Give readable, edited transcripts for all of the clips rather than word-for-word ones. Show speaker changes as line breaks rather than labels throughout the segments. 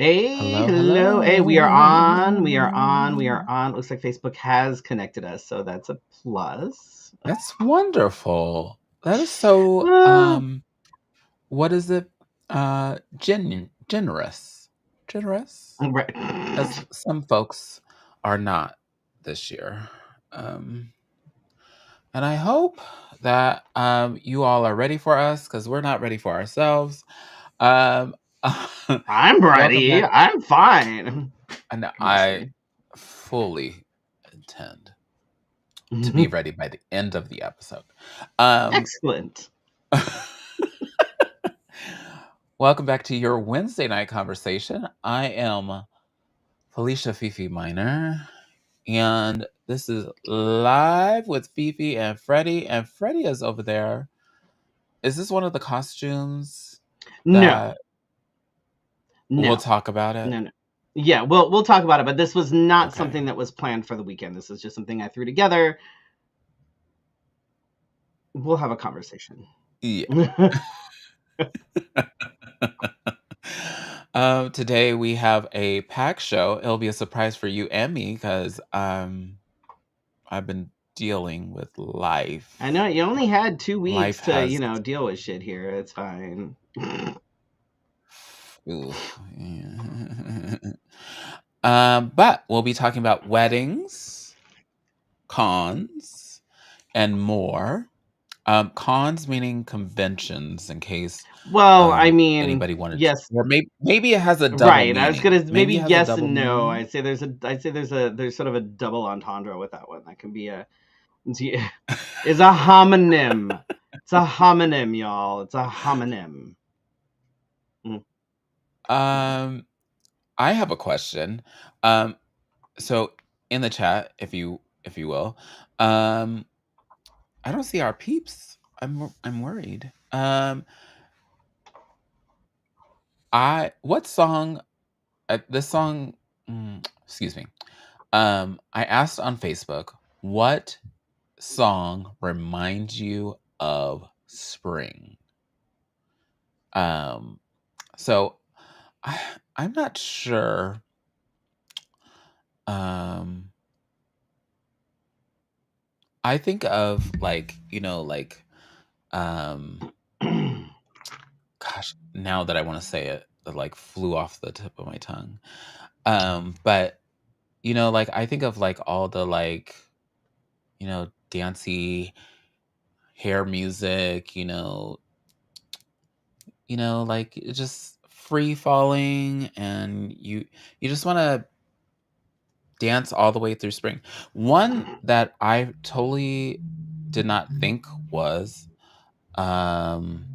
Hey,
Hello,
hello. Hey, we are on. We are on. We are
hello.
on. Looks like Facebook has connected us, so that's a plus.
That's wonderful. That is so,
Ah,
what is it? Generous. Generous?
right.
Because some folks are not this year. Um, and I hope that you all are ready for us because we're not ready for ourselves. Um,
I'm
welcome
ready.
back.
I'm fine.
And I
Mostly.
fully intend to be ready by the end of the episode. Um,
Excellent.
welcome back to your Wednesday night conversation. I am Felicia Fifi Minor, and this is live with Fifi and Freddy. And Freddy is over there. Is this one of the costumes
No,
that we'll
no,
talk about it?
no. Yeah, we'll talk about it, but this was not
Okay.
something that was planned for the weekend. This is just something I threw together. We'll have a conversation.
Yeah. Today we have a pack show. It'll be a surprise for you and me because I've been dealing with
I know
life.
you only had 2 weeks
Life
to,
has
deal with shit here. It's fine.
oof. Yeah. But we'll be talking about weddings, cons, and more. Cons meaning conventions, in case
Well, I mean,
anybody wanted to,
yes,
or maybe it has a double
right. I was
meaning.
gonna maybe
Maybe it has a
yes
double
and no.
meaning.
I'd say there's sort of a double entendre with that one. That can be a is a homonym. It's a homonym, y'all. It's a homonym. Mm.
Um, I have a question. Um, so in the chat, if you will, um, I don't see our peeps. I'm worried. I what song? This song. Excuse me. I asked on Facebook, what song reminds you of spring? Um, so I I'm not sure. Um, I think of like um gosh, now that I want to say it, it like flew off the tip of my tongue. But like I think of like all the like, dancey hair music, like it's just free falling and you just want to dance all the way through spring. One that I totally did not think was um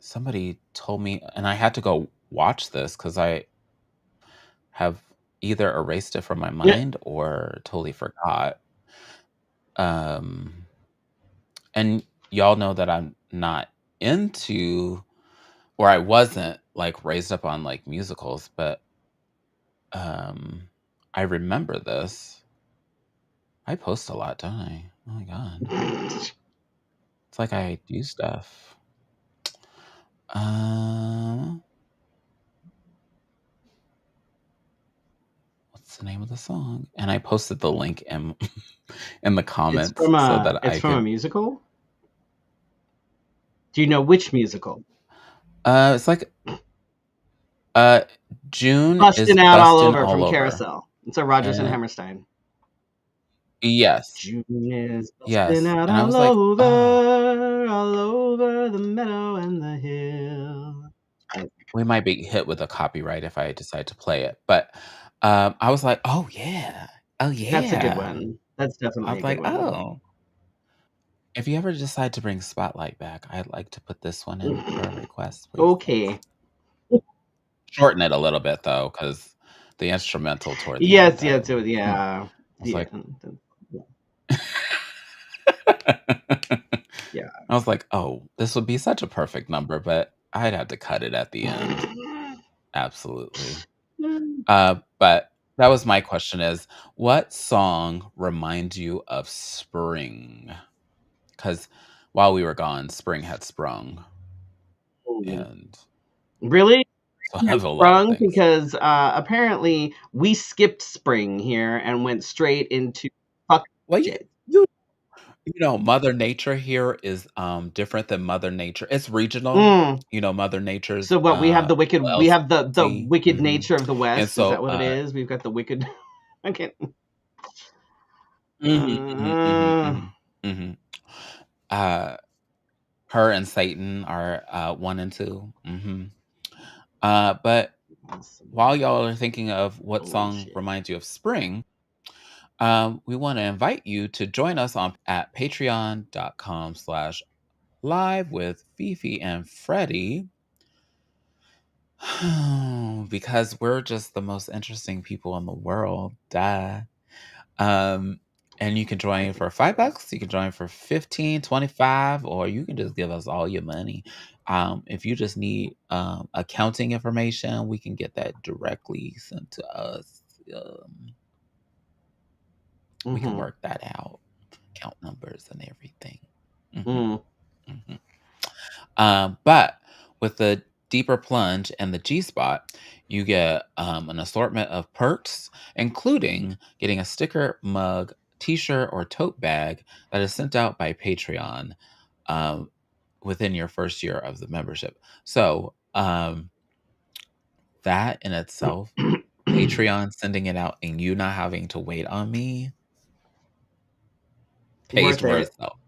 somebody told me, and I had to go watch this cuz I have either erased it from my
Yeah.
mind or totally forgot. Um, and y'all know that I'm not into, or I wasn't like raised up on like musicals, but um, I remember this. I post a lot, don't I? Oh my god, it's like I do stuff. Uh, what's the name of the song? And I posted the link in in the comments so that
It's
I
from a
could.
musical. Do you know which musical?
It's like uh, June is
Busting Out All
busting
Over
all
from
over.
Carousel. It's a Rodgers and
And
Hammerstein.
yes,
June is busting
yes,
out
and I was like, "Oh,
all over the meadow and the hill.
we might be hit with a copyright if I decide to play it." But, I was like, "Oh, yeah. Oh,
That's a good
yeah."
one. That's
I
definitely a
was
good
like,
one.
"Oh, if you ever decide to bring Spotlight back, I'd like to put this one in for a request, please."
Okay.
Shorten it a little bit, though, because the instrumental toward the end,
Yes, yes,
I
yeah.
was
Yeah.
like
Yeah.
I
Yeah.
was like, "Oh, this would be such a perfect number," but I'd have to cut it at the end. Absolutely. But that was my question is, what song reminds you of spring? Because while we were gone, spring had sprung, and
Really?
I have a lot of
Sprung
things.
because apparently we skipped spring here and went straight into fuck
Well,
shit.
Mother Nature here is different than Mother Nature. It's regional.
Mm.
Mother Nature's
So what we have we have the
LC.
wicked nature of the
And
West. Is that
so
what it is? We've got the wicked. I can't.
mhm, mhm, mhm, mhm, mhm. Uh Her and Satan are 1 and 2. But while y'all are thinking of what song
Bullshit.
reminds you of spring, we want to invite you to join us at patreon.com/live with Fifi and Freddy. Because we're just the most interesting people in the world. Duh. Um, and you can join for $5. You can join for 15, 25, or you can just give us all your money. If you just need accounting information, we can get that directly sent to us. We can
Mm-hmm.
work that out, count numbers and everything. Mhm,
Mm.
mhm. But with the deeper plunge and the G spot, you get an assortment of perks, including getting a sticker, mug, t shirt, or tote bag that is sent out by Patreon um, within your first year of the membership. So, that in itself, Patreon sending it out and you not having to wait on me pays
Worth
for
it.
itself.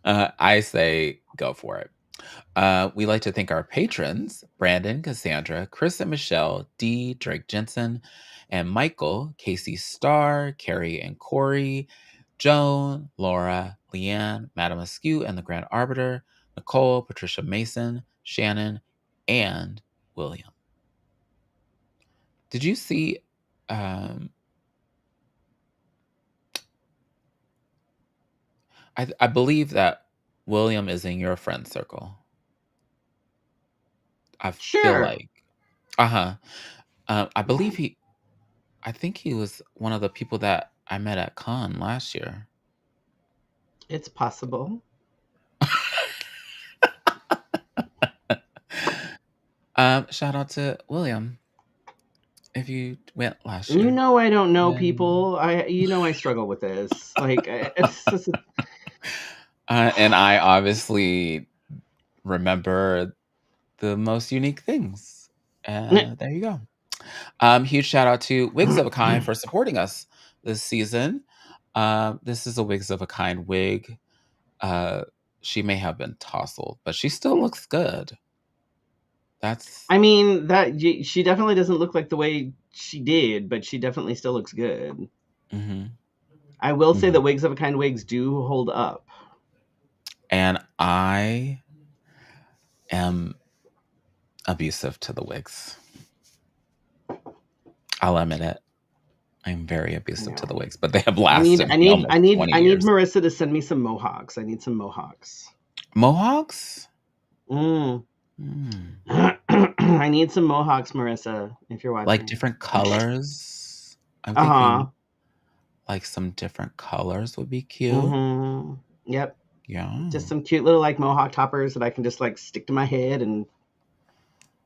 I say go for it. We like to thank our patrons Brandon, Cassandra, Chris and Michelle, Dee, Drake Jensen, and Michael, Casey Starr, Carrie and Corey, Joan, Laura, Leanne, Madam Askew and the Grand Arbiter, Nicole, Patricia Mason, Shannon, and William. Did you see? I believe that William is in your friend circle. I feel
Sure.
like, huh. I believe I think he was one of the people that I met at con last year.
It's possible.
Shout out to William if you went last
You
year.
know I don't know
And,
people. I struggle with this. Like it's just,
and I obviously remember the most unique things. There you go. Huge shout out to Wigs of a Kind for supporting us this season. This is a Wigs of a Kind wig. Uh, she may have been tousled, but she still looks good. That's
I mean she definitely doesn't look like the way she did, but she definitely still looks good.
mhm,
I will say
mhm.
that wigs of a kind wigs do hold up.
And I am abusive to the wigs. I'll admit it. I'm very
I
abusive to the
know.
wigs, but they have
I need
lasted
I
me
need I
almost
need
20
I need
years.
Marissa to send me some mohawks. I need some mohawks.
Mohawks?
Mm.
Mm.
I need some mohawks, Marissa, if you're
Like
watching.
different colors? I'm thinking
Uh-huh.
like some different colors would be cute.
Mm-hmm. Yep. Just
Yeah.
some cute little like mohawk toppers that I can just like stick to my head and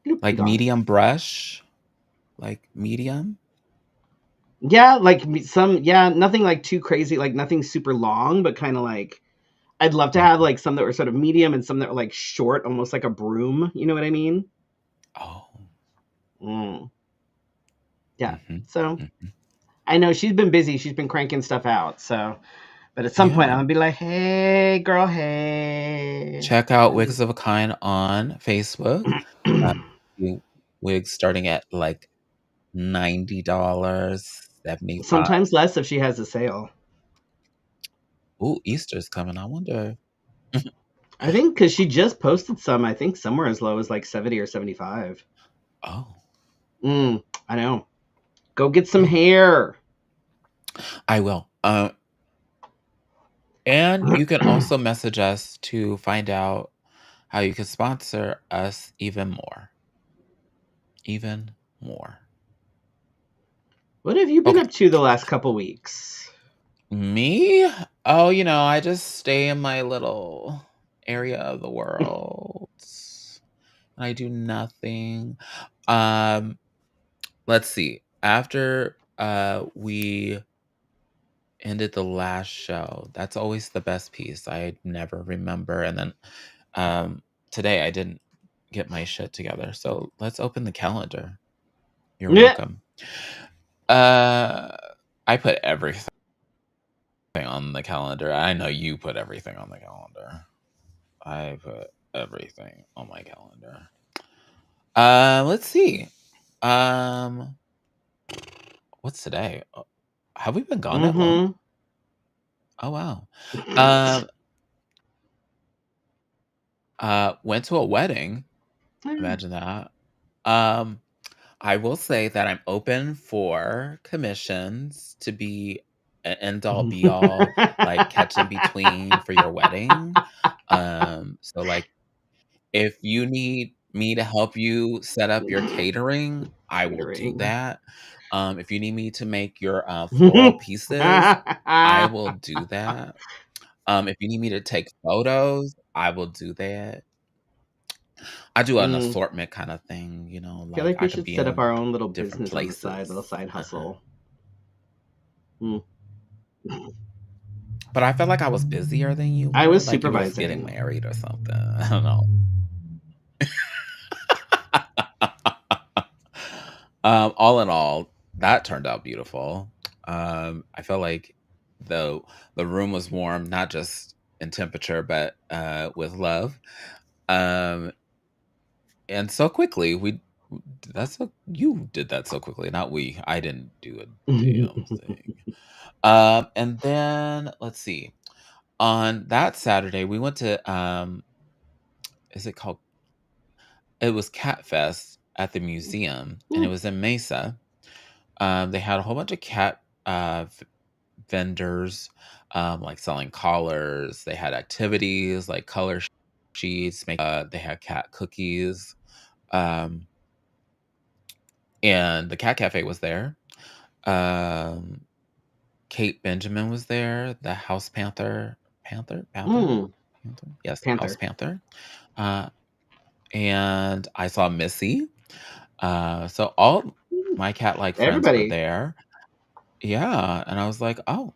bloop, be
Like
gone.
medium brush? Like medium?
Yeah, like nothing like too crazy, like nothing super long, but kind of like I'd love to have
Mhm.
like some that were sort of medium and some that were like short, almost like a broom. You know what I mean?
Oh.
Mm. Yeah.
Mhm.
So
Mhm.
I know she's been busy. She's been cranking stuff out. So, but at some point I'm
Yeah.
gonna be like, hey, girl, hey.
Check out
And
Wigs of a Kind on Facebook. Uh, wigs starting at like $90, 75.
sometimes less if she has a sale.
Ooh, Easter's coming. I wonder.
I think because she just posted some. I think somewhere as low as like 70 or 75.
Oh,
I know. Go get some
okay.
hair.
I will. And you can also message us to find out how you can sponsor us even more. Even more.
What have you been
Okay.
up to the last couple weeks?
Me? Oh, I just stay in my little area of the world. And I do nothing. Um, let's see. After we ended the last show, that's always the best piece. I never remember. And then today I didn't get my shit together. So let's open the calendar. You're
Yeah.
welcome. I put everything on the calendar. I know you put everything on the calendar. I put everything on my calendar. Let's see. Um, what's today? Have we been gone that long?
Mm-hmm.
Oh wow. Went to a wedding. Imagine that. Um, I will say that I'm open for commissions to be an end all be all, like catch in between for your wedding. So like if you need me to help you set up your catering, I will do
Catering.
that. If you need me to make your floral pieces, I will do that. If you need me to take photos, I will do that. I do an
Mm.
assortment kind of thing,
I feel
like
like
I
we
could
should
be
set up
in
our own little
different
business on the side, little
places.
side hustle. Mm.
But I felt like I was busier than you
I
were,
was
like you was getting
supervising.
married or something. I don't know. All in all, that turned out beautiful. I felt like the the room was warm, not just in temperature, but with love. Um, and so quickly, you did that so quickly, not we. I didn't do a damn thing. And then let's see. On that Saturday, we went to is it called? It was Cat Fest at the museum, and it was in Mesa. They had a whole bunch of cat vendors, like selling collars. They had activities like color sheets. They had cat cookies, um, and the cat cafe was there. Um, Kate Benjamin was there. The House Panther. Yes, House
Panther.
Panther. Uh, and I saw Missy. So all my cat-like friends were
Everybody.
there. Yeah, and I was like, "Oh,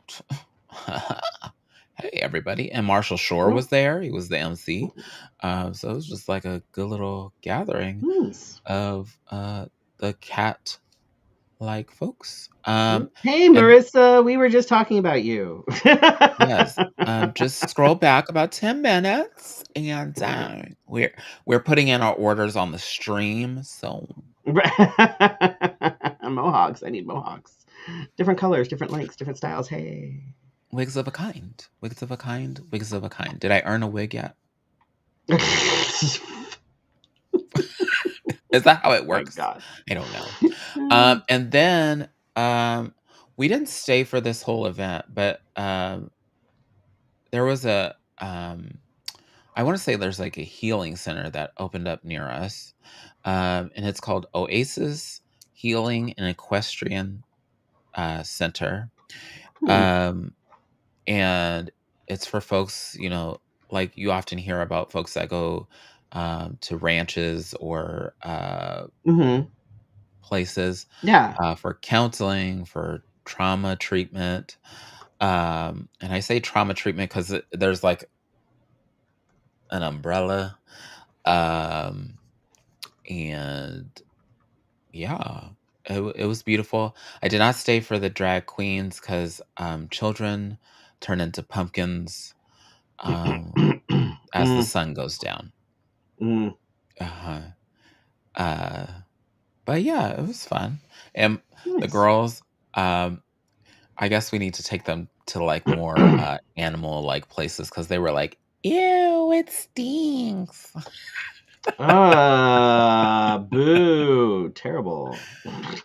hey, everybody." And Marshall Shore
Oh,
was there. He was the MC. So it was just like a good little gathering
nice.
of the cat-like folks.
Hey,
And
Marissa, we were just talking about you.
yes, just scroll back about 10 minutes, and we're putting in our orders on the stream. So
Mohawks. I need mohawks. Different colors, different lengths, different styles. Hey.
wigs of a kind, wigs of a kind, wigs of a kind. Did I earn a wig yet? Is that how it
My
works?
God.
I don't know. And then we didn't stay for this whole event, but there was I want to say there's like a healing center that opened up near us, and it's called Oasis Healing and Equestrian Center,
Hmm.
um, and it's for folks, like you often hear about folks that go to ranches or
Mm-hmm.
places
Yeah.
for counseling, for trauma treatment. And I say trauma treatment because there's like an umbrella. Um, and yeah, it was beautiful. I did not stay for the drag queens because children turn into pumpkins as the
Mm,
sun goes down.
mm,
Uh-huh. Uh, but yeah, it was fun. And the
nice.
girls, um, I guess we need to take them to, like, more, animal-like places because they were like, "Ew, it stinks."
Boo. Terrible.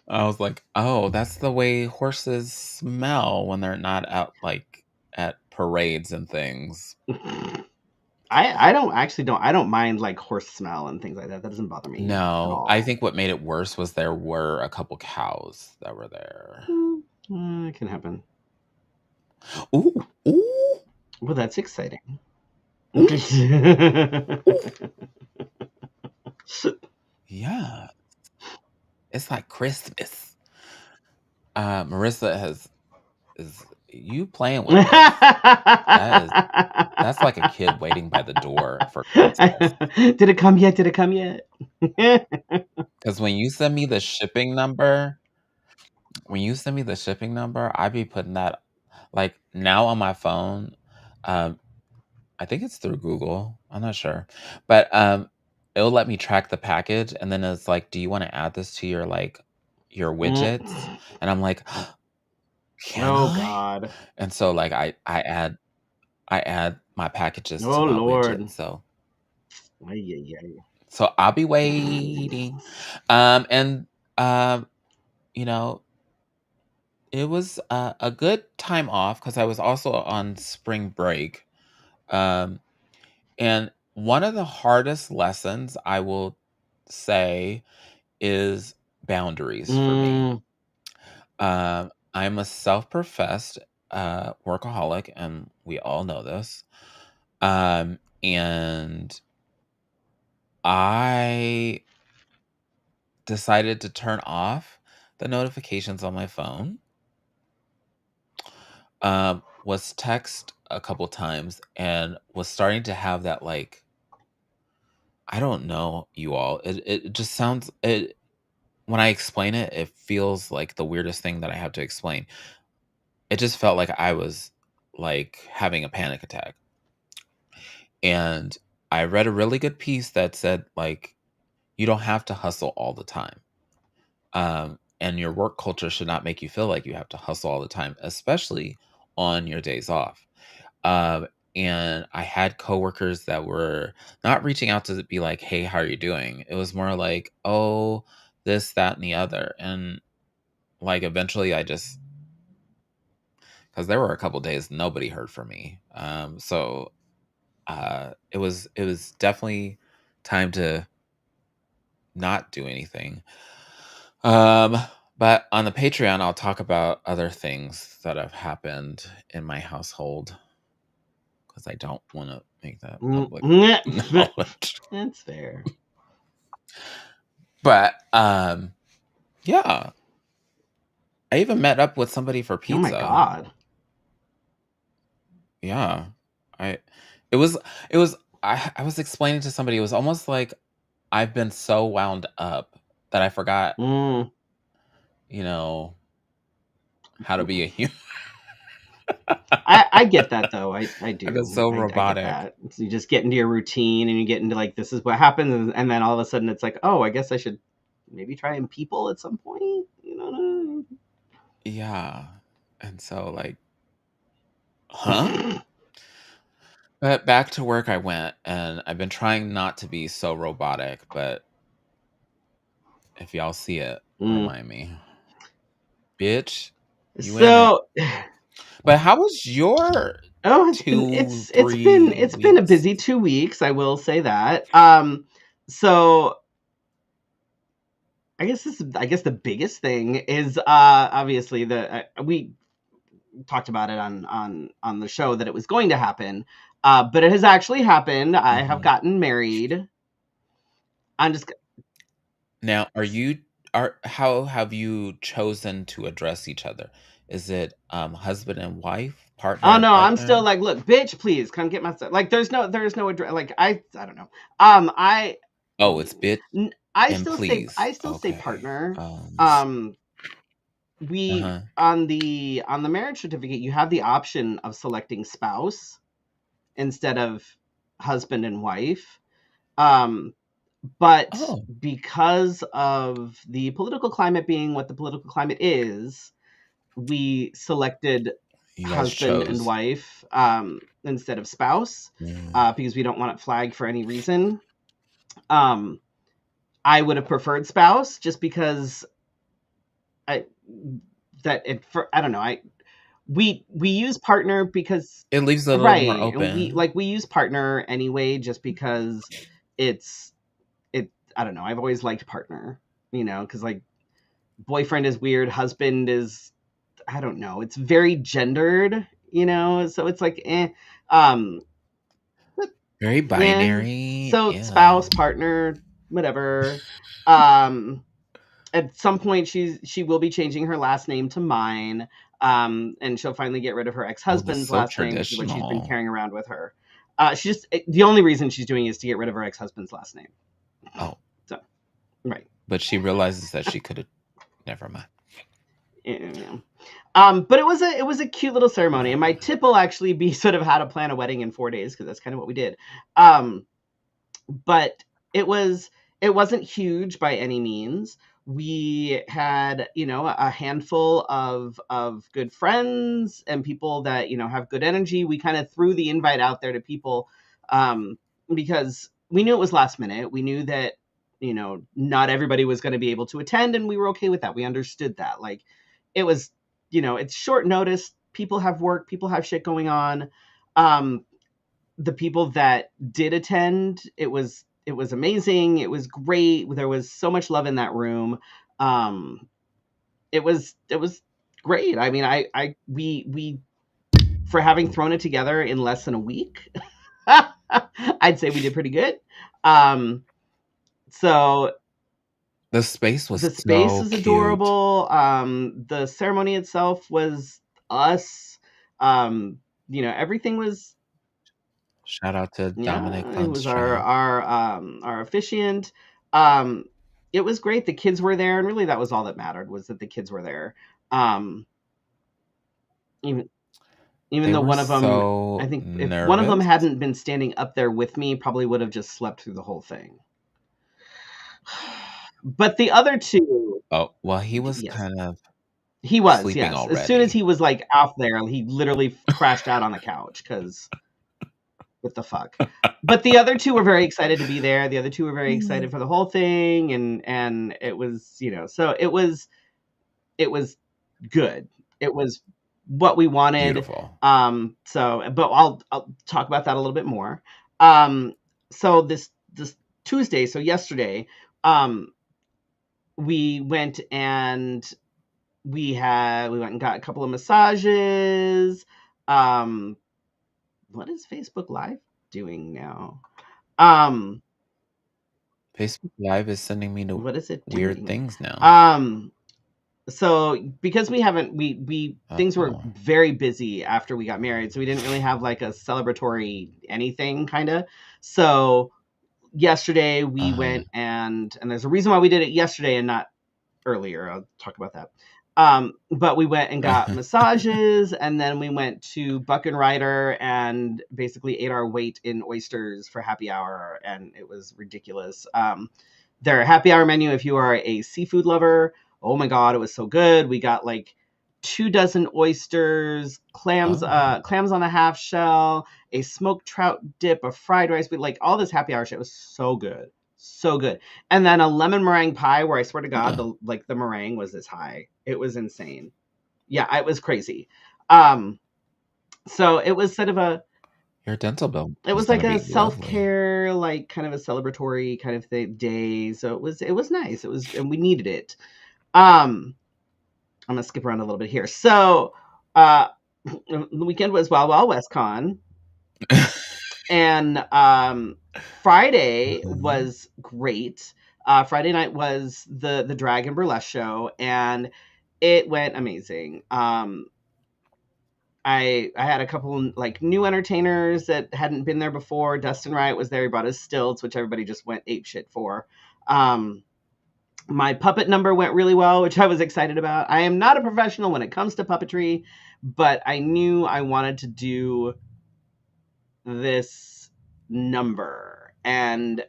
I was like, "Oh, that's the way horses smell when they're not out, like, at parades and things."
I don't actually don't I don't mind like horse smell and things like that. That doesn't bother me at
No, I
all.
think what made it worse was there were a couple cows that were there.
It can happen.
Ooh, ooh,
Well, that's exciting.
ooh, ooh. Yeah, it's like Christmas. Marissa is you playing with this. That is that's like a kid waiting by the door for Christmas.
Did it come yet? Did it come yet?
Because when you send me the shipping number, I be putting that like now on my phone. Um, I think it's through Google. I'm not sure, but it'll let me track the package, and then it's like, "Do you want to add this to your your widgets?" And I'm like, "Can
Oh
I?"
God.
And so like I add my packages to
Oh
my widget.
Lord. Ay, ay, ay.
So I'll be waiting. And um, you know, it was a good time off because I was also on spring break. Um, and one of the hardest lessons I will say is boundaries for me.
Mm,
I'm a self-professed workaholic, and we all know this. And I decided to turn off the notifications on my phone. Was text a couple times and was starting to have that like I don't know, you all. It just sounds it when I explain it, it feels like the weirdest thing that I have to explain. It just felt like I was like having a panic attack. And I read a really good piece that said like you don't have to hustle all the time. And your work culture should not make you feel like you have to hustle all the time, especially on your days off. Um, and I had coworkers that were not reaching out to be like, "Hey, how are you doing?" It was more like, "Oh, this, that, and the other." And like eventually, I just because there were a couple days nobody heard from me. It was definitely time to not do anything. Um, but on the Patreon, I'll talk about other things that have happened in my household because I don't want to make that public knowledge.
that's fair.
But yeah, I even met up with somebody for
Oh my
pizza.
God.
Yeah, I it was it was I was explaining to somebody. It was almost like I've been so wound up that I forgot,
Mm.
you know, how to be a human.
I get that though. I
I've been
do.
so
I get
robotic.
that. So you just get into your routine and you get into like this is what happens, and then all of a sudden it's like, oh, I guess I should maybe try and people at some point. You know.
Yeah, and so like, huh? But back to work I went, and I've been trying not to be so robotic, but if y'all see it,
Mm.
remind me. Bitch, you in it.
So
But how was your
oh, it's been
2,
it's
3
been a
weeks?
busy 2 weeks. I will say that. So I guess the biggest thing is obviously the we talked about it on the show that it was going to happen, but it has actually happened. I have
Mhm.
gotten married. I'm just
Now, are how have you chosen to address each other? Is it, husband and wife, partner
oh
and
no, I'm still
partner?
like, look, bitch, please come get my stuff. Like, there's no address. Like, I don't know. I
Oh, it's bitch and please.
I still say
Okay.
partner. Um, we
Uh-huh.
on the marriage certificate, you have the option of selecting spouse instead of husband and wife. Um, but
Oh,
because of the political climate being what the political climate is, we selected
you guys
husband and
chose.
wife instead of spouse
Mm.
because we don't want it flagged for any reason. Um, I would have preferred spouse just because I that it for I don't know we use partner because
It leaves it a little more
right, and
open.
we use partner anyway just because it's it I don't know, I've always liked partner, because like boyfriend is weird, husband is I don't know, it's very gendered, so it's like um
Very
yeah,
binary.
so
Yeah.
spouse partner, whatever. Um, at some point, she will be changing her last name to mine, and she'll finally get rid of her ex
Oh, that's
husband's
so
last name, which is what she's been
traditional.
carrying around with her. She just the only reason she's doing it is to get rid of her ex husband's last name.
Oh,
So right.
but she realizes that she could have. Never mind.
Yeah. But it was a cute little ceremony, and my tip will actually be sort of how to plan a wedding in 4 days, because that's kind of what we did. But it was it wasn't huge by any means. We had, a handful of good friends and people that, have good energy. We kind of threw the invite out there to people, because we knew it was last minute. We knew that, not everybody was going to be able to attend, and we were okay with that. We understood that. Like, it was, it's short notice. People have work, people have shit going on. The people that did attend, it was amazing. It was great. There was so much love in that room. It was great. I mean, we for having thrown it together in less than a week, I'd say we did pretty good. Um, so
The space was
the space
so
is
cute.
adorable. The ceremony itself was us. Everything was.
Shout out to Dominic
Yeah, it
Fun's
was our
child.
our officiant. Um, it was great. The kids were there, and really that was all that mattered, was that the kids were there. Um, even even
They
though
were
one of them, I
so
think if one of them
nervous.
hadn't been standing up there with me, probably would have just slept through the whole thing. But the other two,
Oh, well, he was
yes,
kind of
he was.
sleeping
Yes, as soon as
already.
he was like off there, he literally crashed out on the couch because what the fuck. But the other two were very excited to be there. The other two were very excited
Mm.
for the whole thing, and it was, so it was good. It was what we wanted.
Beautiful.
But I'll talk about that a little bit more. Um, so this Tuesday, so yesterday, um, we went and we went and got a couple of massages. Um, what is Facebook Live doing now? Um,
Facebook Live is sending me to
what is it
weird
doing?
things now.
Um, so because we haven't we things were
Uh-oh.
very busy after we got married, so we didn't really have like a celebratory anything kind of. So yesterday we
Uh-huh.
went and there's a reason why we did it yesterday and not earlier. I'll talk about that. But we went and got massages, and then we went to Buck and Ryder and basically ate our weight in oysters for happy hour, and it was ridiculous. Their happy hour menu, if you are a seafood lover, oh my god, it was so good. We got like 2 dozen oysters,
Oh.
clams on a half shell, a smoked trout dip, a fried rice. We like all this happy hour shit. It was so good, so good. And then a lemon meringue pie, where I swear to God,
Huh.
the meringue was this high. It was insane. Yeah, it was crazy. Um, so it was sort of a
Your dental bill
it
was
was like
gonna
a
be lovely.
self-care, like kind of a celebratory kind of day. So it was nice. It was, and we needed it. Um, I'm gonna skip around a little bit here. So the weekend was Wild Wild West Con, and Friday
Mhm.
was great. Friday night was the drag and burlesque show, and it went amazing. I had a couple like new entertainers that hadn't been there before. Dustin Wright was there. He brought his stilts, which everybody just went ape shit for. Um, my puppet number went really well, which I was excited about. I am not a professional when it comes to puppetry, but I knew I wanted to do this number. And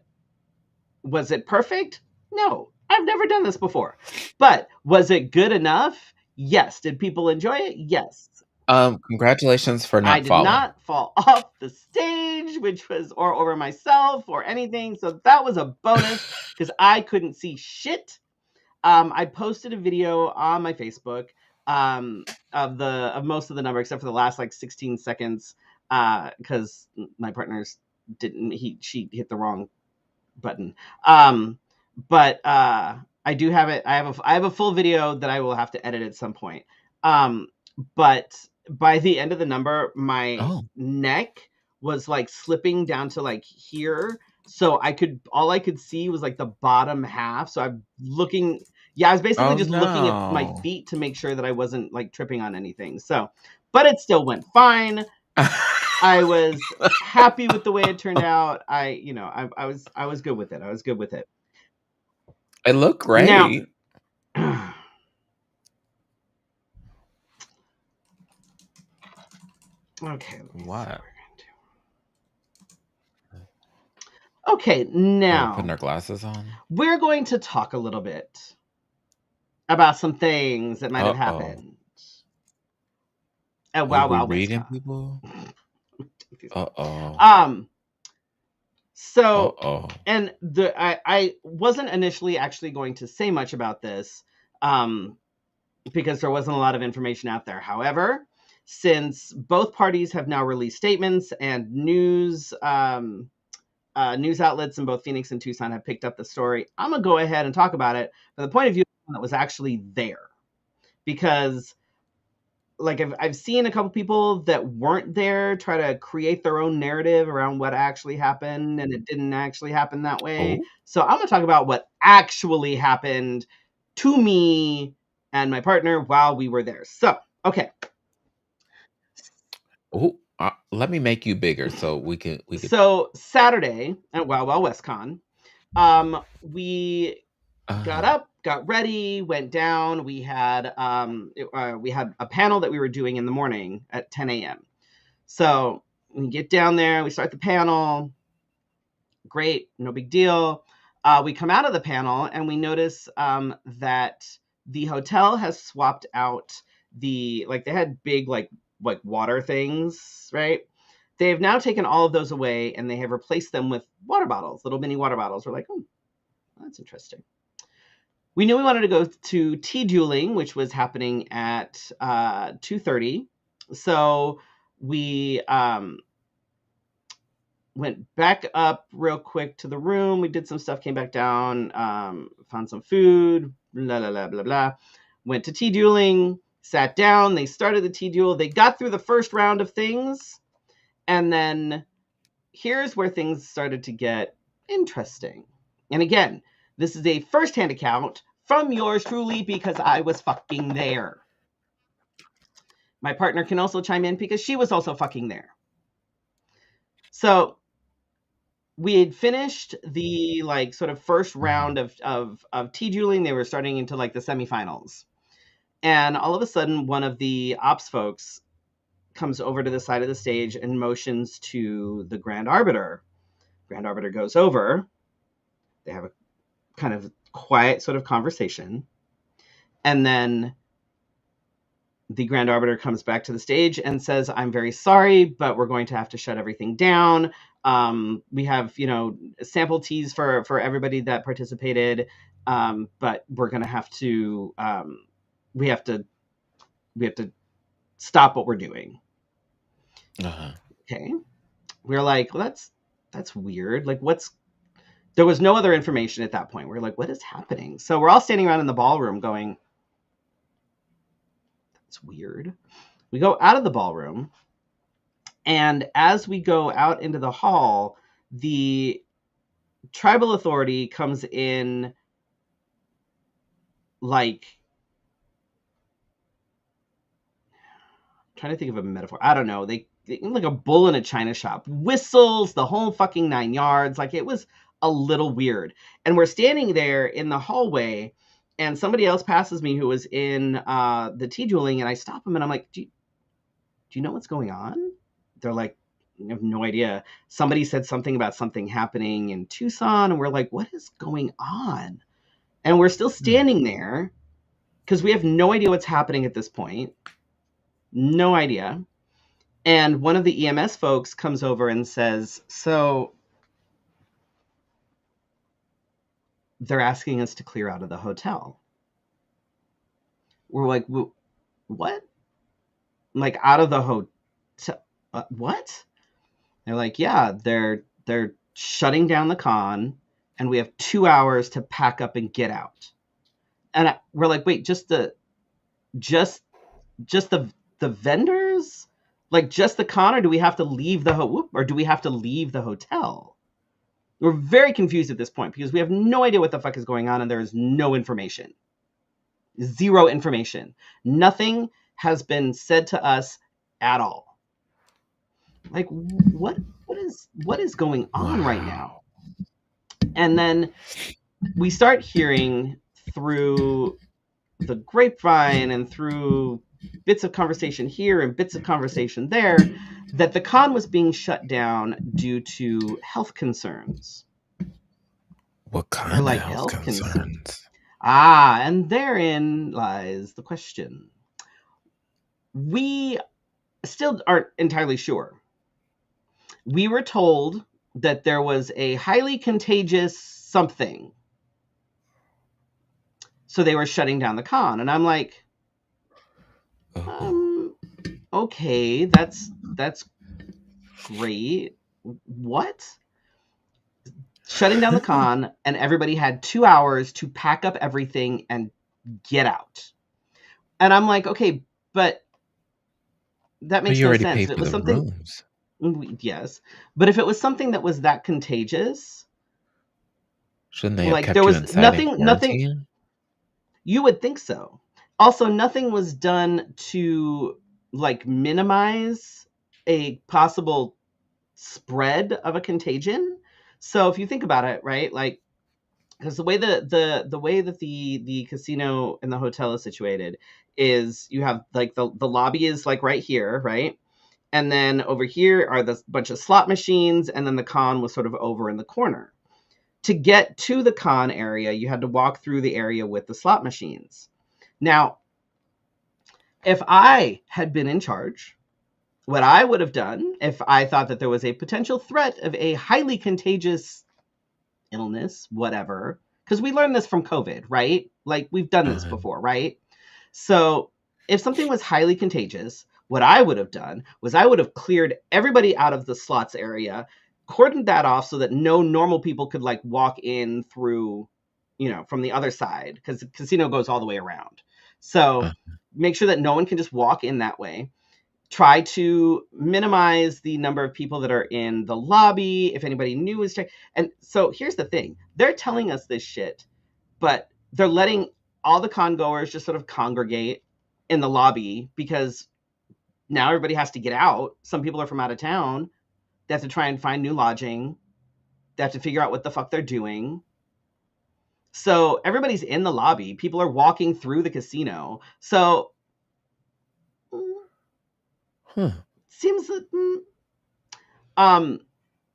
was it perfect? No. I've never done this before. But was it good enough? Yes. Did people enjoy it? Yes.
Congratulations for
I
not
did
falling.
not fall off the stage, which was, or over myself or anything. So that was a bonus because I couldn't see shit. I posted a video on my Facebook, of most of the number except for the last like 16 seconds, because my partner's didn't he she hit the wrong button. But I do have it. I have a full video that I will have to edit at some point. Um, but by the end of the number, my
Oh.
neck was like slipping down to like here. So all I could see was like the bottom half. So I'm looking, yeah, I was basically
Oh
just looking at my
no.
feet to make sure that I wasn't like tripping on anything. So, but it still went fine. I was happy with the way it turned out. I was good with it. I was good with it.
It looked
Now,
great.
okay, let me see what
What?
we're gonna do. Okay,
Are we putting
now
our glasses on?
we're going to talk a little bit about some things that might have
Uh-oh.
happened at
Were
Wow
we
Wow
reading
WestCon.
people? Uh-oh.
um, so,
Uh-oh.
and I wasn't initially actually going to say much about this, because there wasn't a lot of information out there. However, since both parties have now released statements and news outlets in both Phoenix and Tucson have picked up the story, I'm gonna go ahead and talk about it from the point of view that was actually there, because like I've seen a couple people that weren't there try to create their own narrative around what actually happened, and it didn't actually happen that way.
Oh?
So I'm gonna talk about what actually happened to me and my partner while we were there. So, okay.
Oh, let me make you bigger so we could
So Saturday at Wow Wow WestCon, we got
uh
up, got ready, went down. We had a panel that we were doing in the morning at 10 a.m. So we get down there, we start the panel. Great, no big deal. We come out of the panel and we notice that the hotel has swapped out they had big like water things, right? They've now taken all of those away and they have replaced them with water bottles, little mini water bottles. We're like, oh, that's interesting. We knew we wanted to go to tea dueling, which was happening at 2:30. So we went back up real quick to the room. We did some stuff, came back down, found some food, blah, blah, blah, blah, blah. Went to tea dueling, sat down. They started the tea duel. They got through the first round of things. And then here's where things started to get interesting. And again, this is a first-hand account from yours truly because I was fucking there. My partner can also chime in because she was also fucking there. So we had finished the like sort of first round of tea dueling. They were starting into like the semifinals. And all of a sudden, one of the ops folks comes over to the side of the stage and motions to the Grand Arbiter. Grand Arbiter goes over. They have a kind of quiet sort of conversation. And then the Grand Arbiter comes back to the stage and says, I'm very sorry, but we're going to have to shut everything down. We have, sample teas for everybody that participated. But we're going to have to, we have to stop what we're doing.
Uh-huh.
Okay. We're like, well, that's weird. Like there was no other information at that point. We're like, what is happening? So we're all standing around in the ballroom going, that's weird. We go out of the ballroom, and as we go out into the hall, the tribal authority comes in like, I'm trying to think of a metaphor. I don't know. They like a bull in a china shop, whistles the whole fucking 9 yards. Like it was a little weird. And we're standing there in the hallway, and somebody else passes me who was in the tea dueling, and I stop him and I'm like, do you know what's going on? They're like, I have no idea. Somebody said something about something happening in Tucson, and we're like, what is going on? And we're still standing there because we have no idea what's happening at this point. No idea. And one of the EMS folks comes over and says, so they're asking us to clear out of the hotel. We're like, what? Like out of the hotel? What? They're like, yeah, they're shutting down the con, and we have 2 hours to pack up and get out. And we're like, wait, just the vendors, like just the con, or do we have to leave the hotel? We're very confused at this point because we have no idea what the fuck is going on and there is no information. Zero information. Nothing has been said to us at all. Like, what is going on right now? And then we start hearing through the grapevine and through bits of conversation here and bits of conversation there that the con was being shut down due to health concerns.
What
We're
kind of
like,
health concerns?
And therein lies the question. We still aren't entirely sure. We were told that there was a highly contagious something. So they were shutting down the con. And I'm like, okay, that's great. What? Shutting down the con, and everybody had 2 hours to pack up everything and get out. And I'm like, okay, but that makes
you
no
already
sense.
paid
If it
for
was
the
something,
rooms.
yes, but if it was something that was that contagious,
Shouldn't they have
like
kept
there
you
was
inside in
nothing.
quarantine?
You would think so. Also, nothing was done to like minimize a possible spread of a contagion. So if you think about it, right, like because the way the way that the casino and the hotel is situated is you have like the lobby is like right here, right? And then over here are the bunch of slot machines, and then the con was sort of over in the corner. To get to the con area, you had to walk through the area with the slot machines. Now, if I had been in charge, what I would have done if I thought that there was a potential threat of a highly contagious illness, whatever, because we learned this from COVID, right? Like we've done this before, right? So if something was highly contagious, what I would have done was I would have cleared everybody out of the slots area, cordoned that off so that no normal people could like walk in through, from the other side, because the casino goes all the way around. So make sure that no one can just walk in that way. Try to minimize the number of people that are in the lobby. If anybody new is checking. And so here's the thing. They're telling us this shit, but they're letting all the con goers just sort of congregate in the lobby because now everybody has to get out. Some people are from out of town. They have to try and find new lodging. They have to figure out what the fuck they're doing. So everybody's in the lobby. People are walking through the casino. So seems that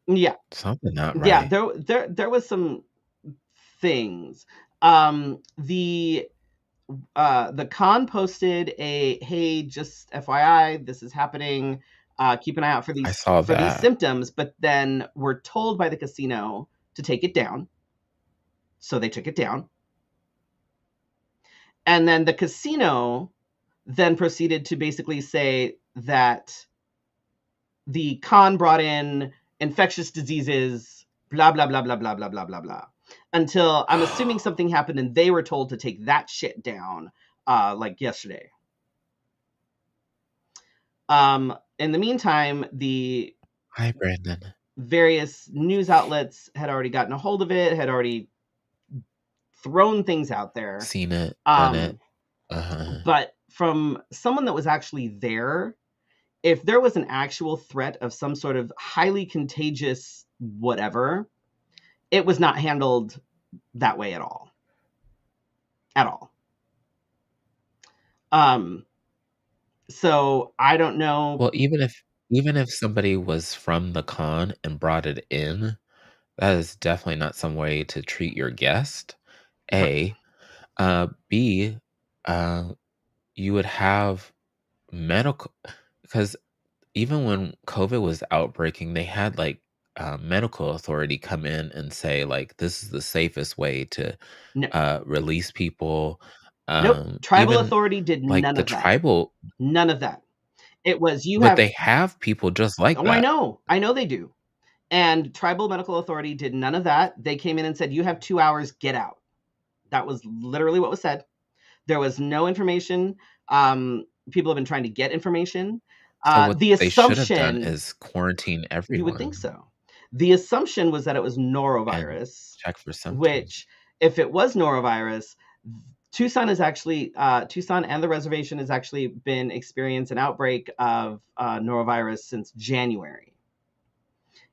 yeah,
something not right.
Yeah, there was some things. The con posted a, hey, just FYI, this is happening. Keep an eye out for
I saw
these
that.
symptoms, but then we're told by the casino to take it down. So they took it down. And then the casino then proceeded to basically say that the con brought in infectious diseases, blah, blah, blah, blah, blah, blah, blah, blah, blah. Until I'm assuming something happened and they were told to take that shit down like yesterday. In the meantime, the
Hi, Brandon.
various news outlets had already gotten a hold of it, had already thrown things out there.
Seen it, done it.
But from someone that was actually there, if there was an actual threat of some sort of highly contagious whatever, it was not handled that way at all. At all. So I don't know.
Well, even if somebody was from the con and brought it in, that is definitely not some way to treat your guest. A. B. You would have medical, because even when COVID was outbreaking, they had like medical authority come in and say like this is the safest way to release people.
Nope. Tribal
Even
authority did
like
none
the
of that.
tribal,
None of that. It was
but they have people just like that.
I know they do. And tribal medical authority did none of that. They came in and said, you have 2 hours, get out. That was literally what was said. There was no information. People have been trying to get information.
So what
The
they should have done
assumption
is quarantine everyone.
you would think so. The assumption was that it was
And
norovirus,
check for symptoms.
which, if it was norovirus, Tucson is actually Tucson and the reservation has actually been experiencing an outbreak of norovirus since January.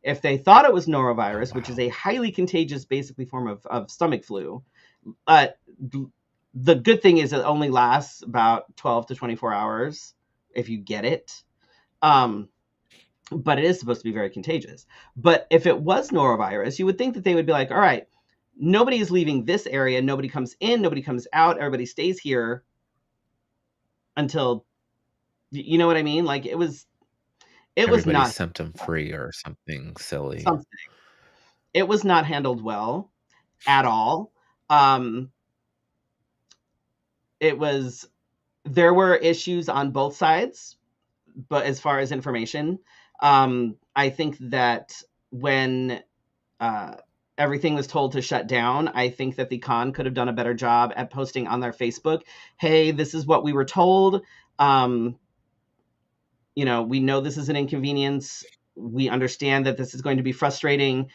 If they thought it was
Oh,
norovirus, which is
wow.
a highly contagious, basically form of stomach flu, uh, the good thing is it only lasts about 12 to 24 hours if you get it. Um, but it is supposed to be very contagious. But if it was norovirus, you would think that they would be like, all right, nobody is leaving this area. Nobody comes in, nobody comes out. Everybody stays here until, you know what I mean? Like it was
Everybody's
not
symptom free or something silly.
something. It was not handled well at all. Um, it was, there were issues on both sides, but as far as information, I think that when uh, everything was told to shut down, I think that the con could have done a better job at posting on their Facebook, hey, this is what we were told. Um, we know this is an inconvenience. We understand that this is going to be frustrating,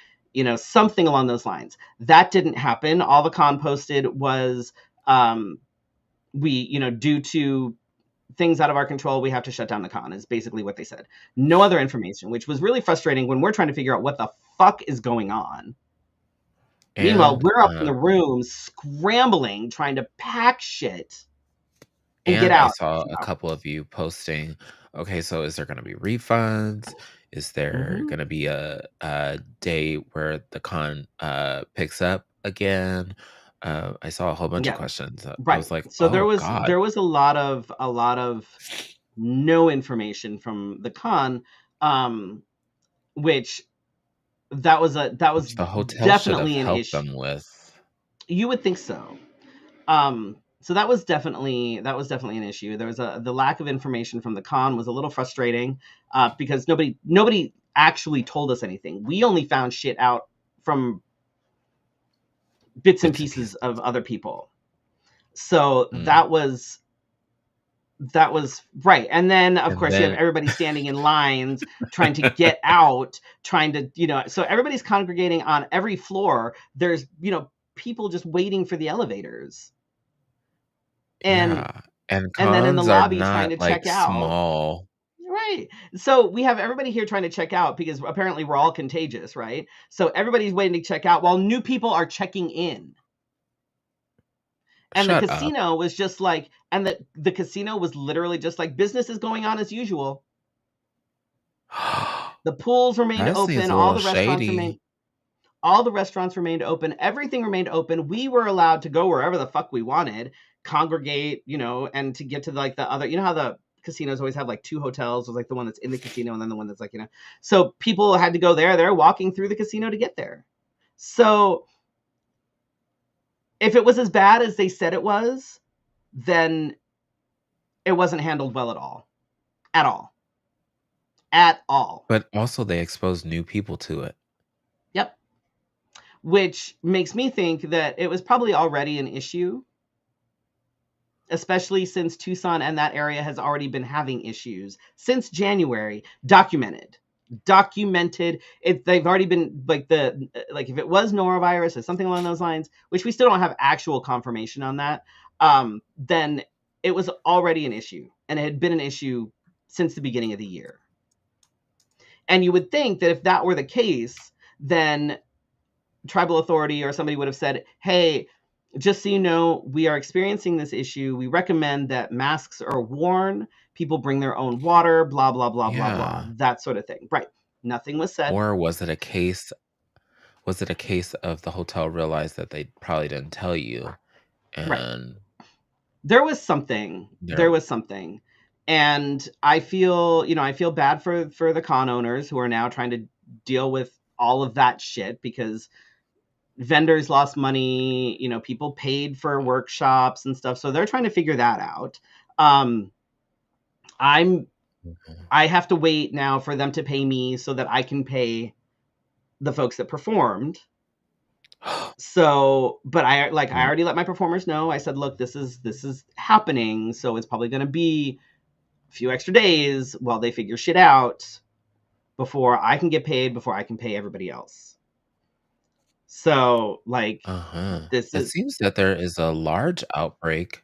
something along those lines. That didn't happen. All the con posted was, due to things out of our control, we have to shut down the con, is basically what they said. No other information, which was really frustrating when we're trying to figure out what the fuck is going on. Meanwhile,
And
we're up in the room scrambling, trying to pack shit and get
And I
out.
saw a couple of you posting, okay, so is there gonna be refunds? Is there
Hmm.
gonna be a day where the con picks up again? I saw a whole bunch of
Yeah,
questions. I
right.
was like,
So there
oh
was
God,
there was a lot of no information from the con, um, which that was
which the hotel should have
definitely an
helped
issue.
them with.
You would think so. So that was definitely an issue. There was the lack of information from the con was a little frustrating, because nobody actually told us anything. We only found shit out from bits and
Bits and
pieces
pieces.
of other people. So
Mm.
that was right. And then of
And
course you have
then
everybody standing in lines trying to get out, trying to, so everybody's congregating on every floor. There's, people just waiting for the elevators. And
yeah, and
and then in the
cons are
lobby trying
not
to
like
check out.
small.
Right. So we have everybody here trying to check out because apparently we're all contagious, right? So everybody's waiting to check out while new people are checking in. And the
Shut up.
casino was just like, and the casino was literally just like business is going on as usual. The pools remained
That seems
open,
a little shady.
all the restaurants remained open, everything remained open. We were allowed to go wherever the fuck we wanted, congregate, and to get to like the other, how the casinos always have like two hotels. There's like the one that's in the casino and then the one that's like, so people had to go there. They're walking through the casino to get there. So if it was as bad as they said it was, then it wasn't handled well at all. At all. At all.
But also they expose new people to it.
Yep. Which makes me think that it was probably already an issue, especially since Tucson and that area has already been having issues since January, documented it. They've already been like if it was norovirus or something along those lines, which we still don't have actual confirmation on that, then it was already an issue, and it had been an issue since the beginning of the year. And you would think that if that were the case, then tribal authority or somebody would have said, hey, just so you know, we are experiencing this issue. We recommend that masks are worn. People bring their own water, blah, blah, blah, blah, blah,
Yeah.
that sort of thing. Right. Nothing was said.
Or was it a case of the hotel realized that they probably didn't tell you
Right.
and
There was something. There
they're
was something. And I feel bad for the con owners who are now trying to deal with all of that shit because vendors lost money, people paid for workshops and stuff. So they're trying to figure that out. Um, I'm
Mhm.
I have to wait now for them to pay me so that I can pay the folks that performed. So, but I
Mm,
already let my performers know. I said, look, this is happening, so it's probably going to be a few extra days while they figure shit out before I can get paid, before I can pay everybody else. So, like,
Uh-huh.
this
It
is
seems that there is a large outbreak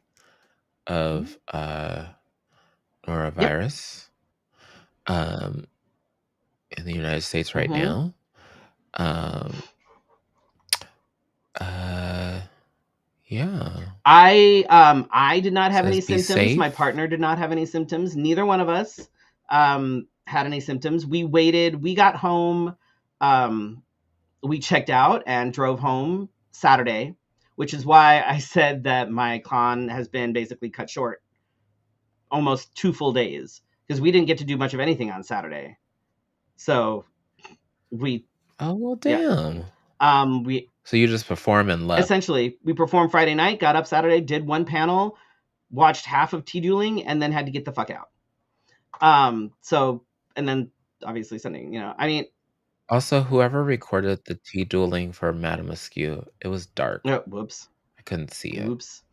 Mhm.
of,
Yep.
norovirus, um, in the United States right
Mhm.
now. Um, uh, yeah.
I did not have
Says
any
be
symptoms. My
safe.
partner did not have any symptoms. Neither one of us had any symptoms. We waited. We got home. Um, we checked out and drove home Saturday, which is why I said that my con has been basically cut short, almost 2 full days, because we didn't get to do much of anything on Saturday. So we,
Oh, well,
yeah,
damn.
we
So you just perform and left.
essentially we performed Friday night, got up Saturday, did one panel, watched half of tea dueling, and then had to get the fuck out. So and then obviously Sunday, I mean,
Also, whoever recorded the tea dueling for Madame Askew, it was dark.
whoops,
I couldn't see it.
oops.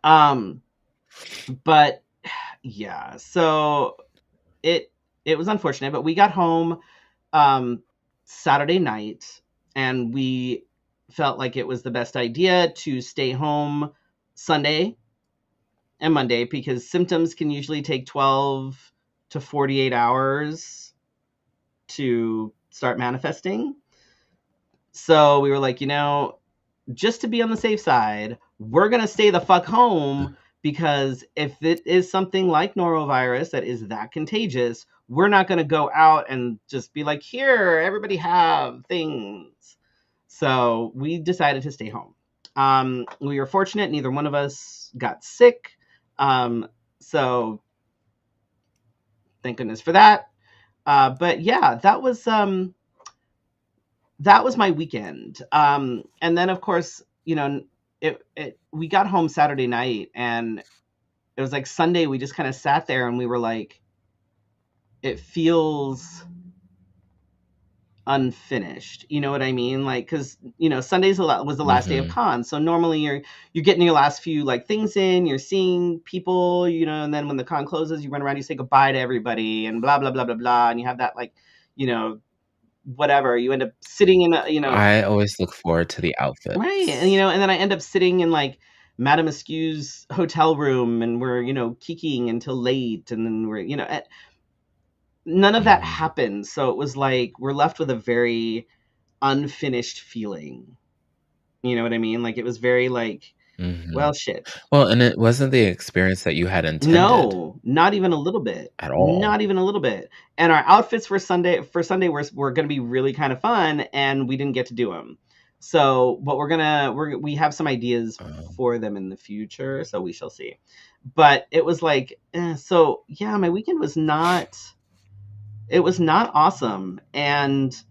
Um, but yeah, so it it was unfortunate, but we got home um Saturday night, and we felt like it was the best idea to stay home Sunday and Monday, because symptoms can usually take 12 to 48 hours to start manifesting. So we were like, just to be on the safe side, we're going to stay the fuck home, because if it is something like norovirus that is that contagious, we're not going to go out and just be like, here, everybody have things. So we decided to stay home. We were fortunate, neither one of us got sick. So thank goodness for that. But yeah, that was my weekend. And then of course, we got home Saturday night, and it was like Sunday we just kind of sat there and we were like, it feels unfinished. You know what I mean? Like, because Sunday's was the last day of
Mhm.
con, so normally you're getting your last few like things in, you're seeing people, and then when the con closes, you run around, you say goodbye to everybody, and blah blah blah blah blah, and you have that, like, you know whatever, you end up sitting in a,
I always look forward to the
right, and
outfits.
and then I end up sitting in like Madame Askew's hotel room, and we're kikiing until late, and then we're none of that
Mhm.
happened. So it was like we're left with a very unfinished feeling. You know what I mean? Like, it was very like,
Mhm.
well, shit.
Well, and it wasn't the experience that you had intended
No, not even a little bit.
at all.
Not even a little bit. And our outfits for Sunday were going to be really kind of fun, and we didn't get to do them. So, but we have some ideas
Um,
for them in the future, so we shall see. But it was like, so yeah, my weekend was not awesome, and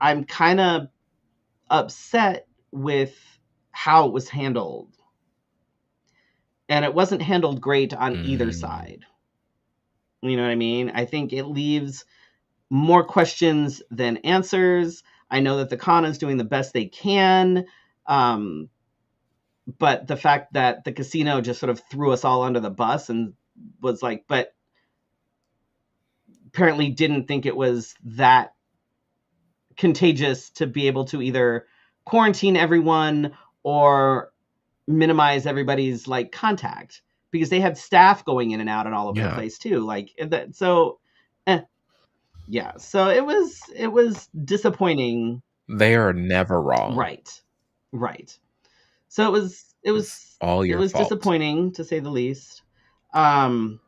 I'm kind of upset with how it was handled. And it wasn't handled great on either
mm,
side. You know what I mean? I think it leaves more questions than answers. I know that the con is doing the best they can, um, but the fact that the casino just sort of threw us all under the bus and was like, but apparently didn't think it was that contagious to be able to either quarantine everyone or minimize everybody's like contact, because they had staff going in and out and all over the
yeah,
place too. Like that, so yeah. So it was disappointing.
they are never wrong.
Right. Right. So it was it
It's
was
all
it
your
was
fault.
disappointing, to say the least. Um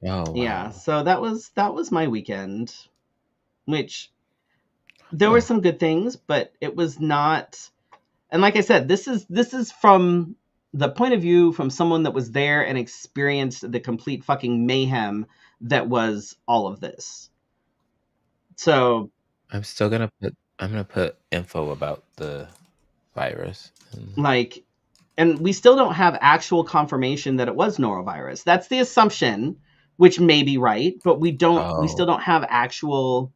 Oh,
yeah,
wow.
so that was my weekend, which there were
Huh.
some good things, but it was not. And like I said, this is from the point of view from someone that was there and experienced the complete fucking mayhem that was all of this. So,
I'm gonna put info about the virus. And,
like, and we still don't have actual confirmation that it was norovirus. That's the assumption, which may be right, but we
oh,
still don't have actual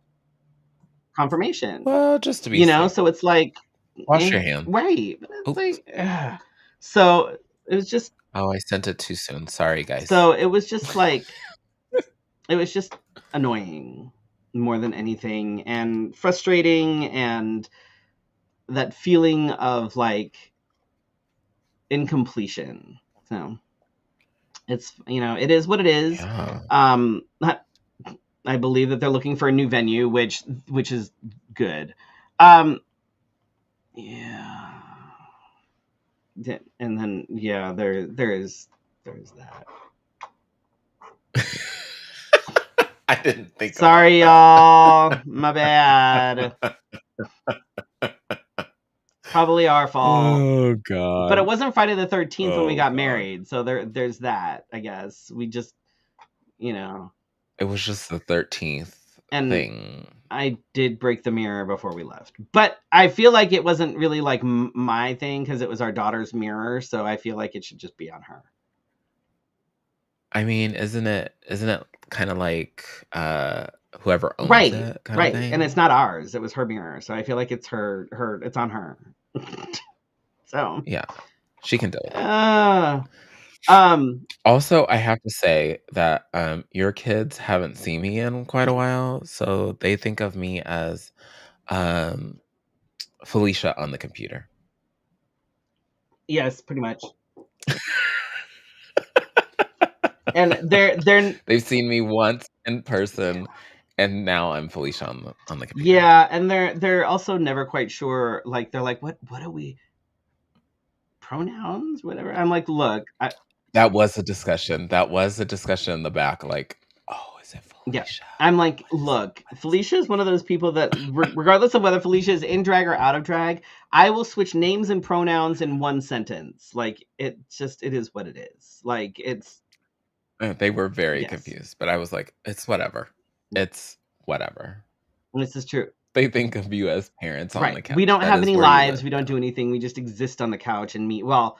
confirmation.
well, just to be safe.
So it's like,
Wash your hands.
right. But it's
Oops.
like, so it was just
Oh, I sent it too soon. Sorry, guys.
so it was just like it was just annoying. more than anything, and frustrating, and that feeling of like incompletion. So it's, it is what it is.
Yeah.
I believe that they're looking for a new venue, which is good. Um, yeah, and then yeah, there's that.
I didn't think about
Sorry,
that.
y'all. My bad. Probably our fault.
Oh
But it
God.
wasn't Friday the 13th when we
Oh
got
God.
married, so there's that. I guess we just, you know,
It was just the 13th
and
thing.
I did break the mirror before we left, but I feel like it wasn't really like my thing because it was our daughter's mirror, so I feel like it should just be on her.
I mean, isn't it kind of like whoever owns
Right,
it kind of
right, and it's
thing?
not ours. It was her mirror, so I feel like it's her. It's on her. So,
Yeah, she can deal with it.
uh, um,
Also, I have to say that your kids haven't seen me in quite a while, so they think of me as um Felicia on the computer.
yes, pretty much. And they're
They've seen me once in person, and now I'm Felicia on the computer.
yeah, and they're also never quite sure. Like they're like, what are we, pronouns, whatever. I'm like, look,
That was a discussion. That was a discussion in the back, like, "Oh, is it
yeah.
Felicia?
I'm like,
What is
look,
what is
Felicia is one of those people that, regardless of whether Felicia is in drag or out of drag, I will switch names and pronouns in one sentence. Like, it is what it is. Like, it's,
They were very
yes,
confused, but I was like, "It's whatever. It's whatever."
this is true.
They think of you as parents on
Right.
the
We
couch.
don't
That
have
is
any
where you
lives.
live
We don't
now.
do anything. We just exist on the couch and meet. Well,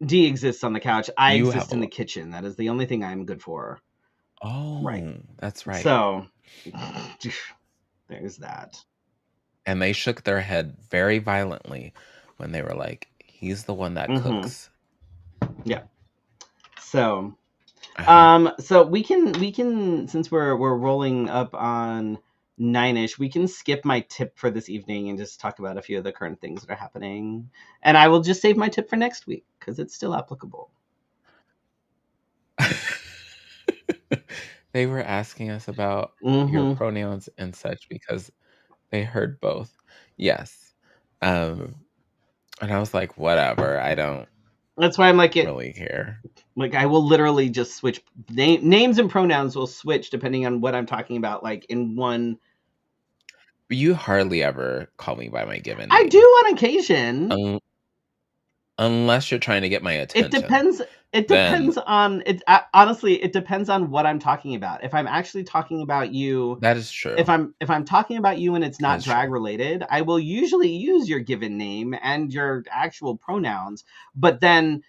D exists on the couch. I
You have
exist
a
in the
lot.
kitchen. That is the only thing I'm good for. Right.
Oh, that's right.
So, there's that.
And they shook their head very violently when they were like, "He's the one that
Mm-hmm.
cooks."
Yeah. So,
Uh-huh.
so we can since we're rolling up on 9ish, we can skip my tip for this evening and just talk about a few of the current things that are happening. And I will just save my tip for next week because it's still applicable.
They were asking us about your
Mm-hmm.
pronouns and such because they heard both. Yes. Um, and I was like, "Whatever. I don't
That's why I'm like it.
really care."
Like I will literally just switch names and pronouns will switch depending on what I'm talking about. Like in one,
You hardly ever call me by my given
I do
name.
on occasion.
Un Unless you're trying to get my
It
attention.
depends. It
Then
depends on it. Honestly, it depends on what I'm talking about. If I'm actually talking about you,
that is true.
if I'm talking about you and it's
That
not
is
drag
true.
related, I will usually use your given name and your actual pronouns, but then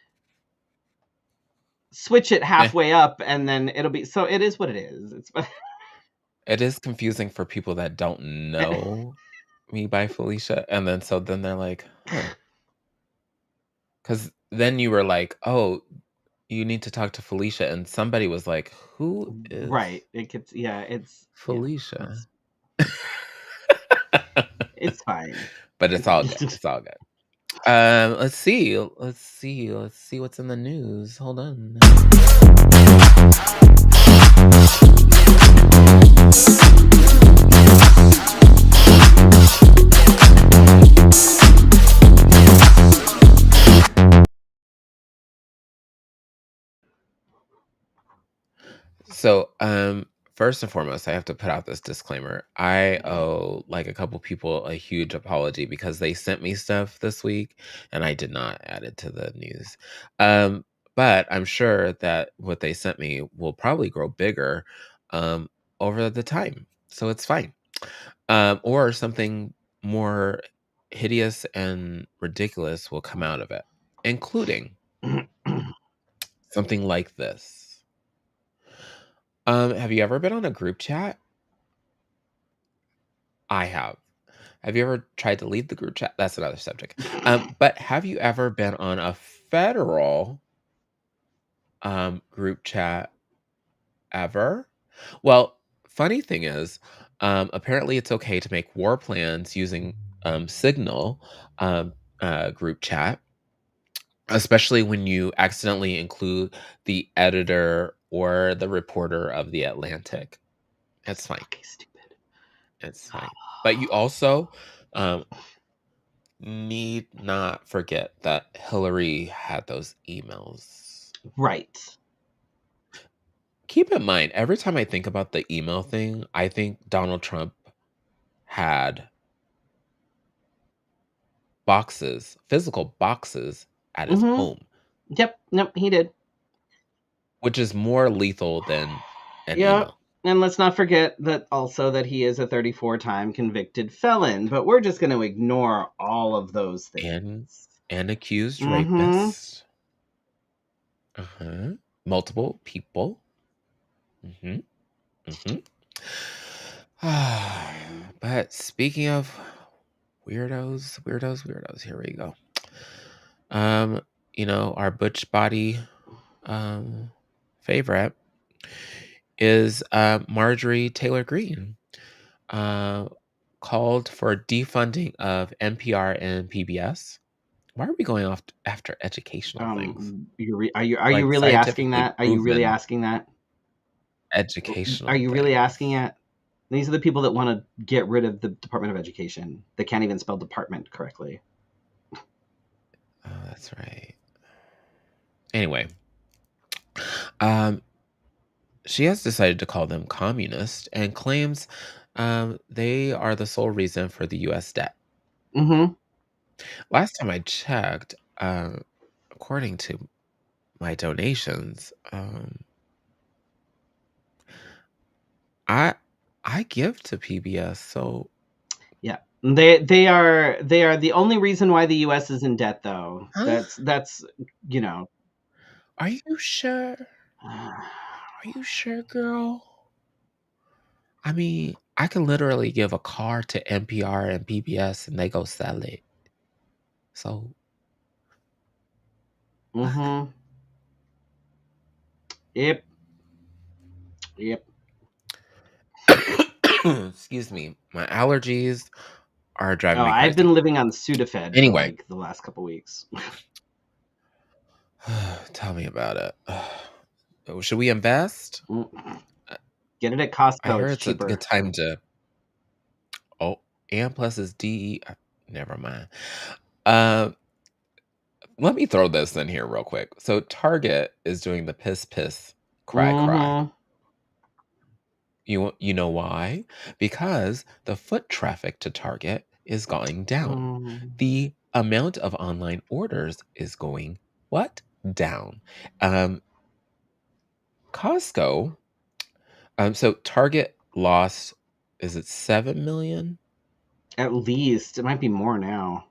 switch it
Eh,
halfway up, and then it'll be so. It is what it is. It's
it is confusing for people that don't know me by Felicia, and then they're like, "Huh." Because then you were like, "Oh, you need to talk to Felicia," and somebody was like, "Who is
right. It gets yeah. Yeah.
Felicia?"
It's fine.
But it's all good. It's all good. Let's see. Let's see. Let's see what's in the news. Hold on. So, first and foremost, I have to put out this disclaimer. I owe like a couple people a huge apology because they sent me stuff this week and I did not add it to the news. Um, but I'm sure that what they sent me will probably grow bigger um over the time. So it's fine. Or something more hideous and ridiculous will come out of it, including something like this. Have you ever been on a group chat? I have. Have you ever tried to lead the group chat? That's another subject. But have you ever been on a federal group chat ever? Well, funny thing is, apparently it's okay to make war plans using Signal um, group chat, especially when you accidentally include the editor or the reporter of the Atlantic. It's fine.
Fucking stupid.
It's fine. But you also um, need not forget that Hillary had those emails.
Right.
Keep in mind, every time I think about the email thing, I think Donald Trump had boxes, physical boxes at his
Mm-hmm.
home,
Yep. Nope. He did.
which is more lethal than an
Yeah.
email.
And let's not forget that also that he is a 34-time convicted felon, but we're just going to ignore all of those
And
things.
accused
Mm-hmm.
rapist. Uh-huh. Multiple people. Mm-hmm. Mm-hmm. But speaking of weirdos, here we go. Our butch body favorite is Marjorie Taylor Greene, uh, called for defunding of NPR and PBS. Why are we going off after educational things?
Are you
Like
really asking
scientifically
that? Are you really
proven
asking that? Are
educational
you really
things.
asking it? These are the people that want to get rid of the Department of Education. They can't even spell department correctly.
Oh, that's right. Anyway, um, she has decided to call them communist and claims they are the sole reason for the U.S. debt.
Mm-hmm.
Last time I checked, according to my donations, I I give to PBS. So,
Yeah. They are the only reason why the US is in debt though.
huh?
That's you know.
Are you sure? Are you sure, girl? I mean, I can literally give a car to NPR and PBS and they go sell it. So, what?
Mm-hmm. Yep. Yep.
Excuse me. My allergies are driving
Oh,
me
I've
crazy.
been living on Sudafed for
Anyway,
like the last couple weeks.
tell me about it. Should we invest? Uh,
Get it at
I
Costco.
heard
It's
it's a good
cheaper.
time to. Oh, and plus is DE. Never mind. Um, Let me throw this in here real quick. So Target is doing the piss piss cry cry.
Mm-hmm.
You know why? Because the foot traffic to Target is going down.
Mm.
The amount of online orders is going what? Down. Um, Costco. So Target lost, is it 7 million?
At least. It might be more now.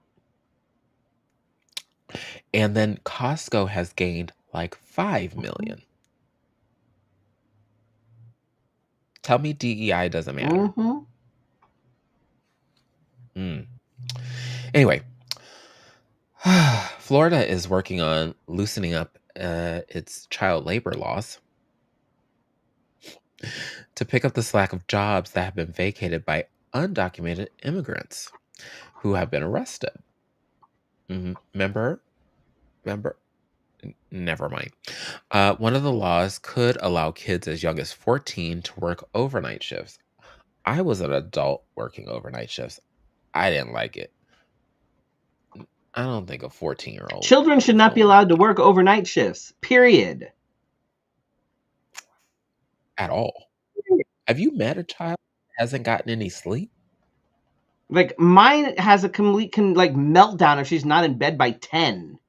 And then Costco has gained like 5
Mm-hmm.
million. Tell me DEI doesn't matter.
Mm-hmm.
Mm. Anyway, Florida is working on loosening up its child labor laws to pick up the slack of jobs that have been vacated by undocumented immigrants who have been arrested. Remember? Remember? Never mind. One of the laws could allow kids as young as 14 to work overnight shifts. I was an adult working overnight shifts. I didn't like it. I don't think a 14-year-old
Children should
is
not be
going to
allowed to
work
work overnight shifts. Period.
at all. Have you met a child that hasn't gotten any sleep?
Like mine has a complete like meltdown if she's not in bed by 10.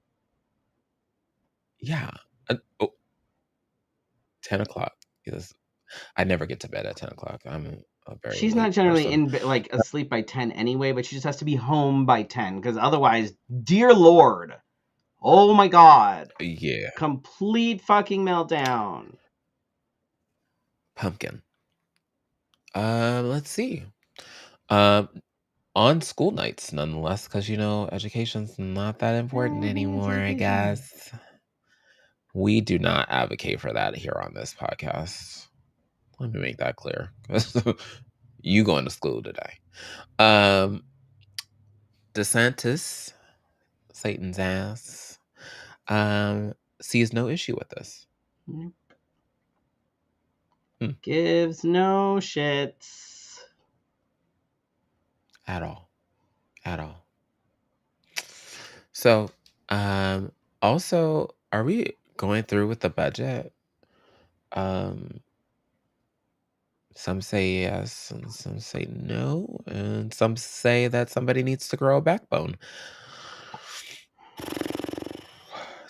Yeah. Oh, 10 o'clock. Yes. I never get to bed at 10 o'clock. I'm a very
She's not
late
generally
person.
in like asleep by 10 anyway, but she just has to be home by 10 because otherwise, dear Lord, oh my God,
Yeah.
complete fucking meltdown.
Pumpkin. Let's see. Um, on school nights, nonetheless, because education's not that important
It's
anymore, I
education.
guess. We do not advocate for that here on this podcast. Let me make that clear. You going to school today. DeSantis, Satan's ass, sees no issue with this.
Nope.
Hmm.
Gives no shits.
At all. At all. So, also, are we going through with the budget? Some say yes, and some say no, and some say that somebody needs to grow a backbone.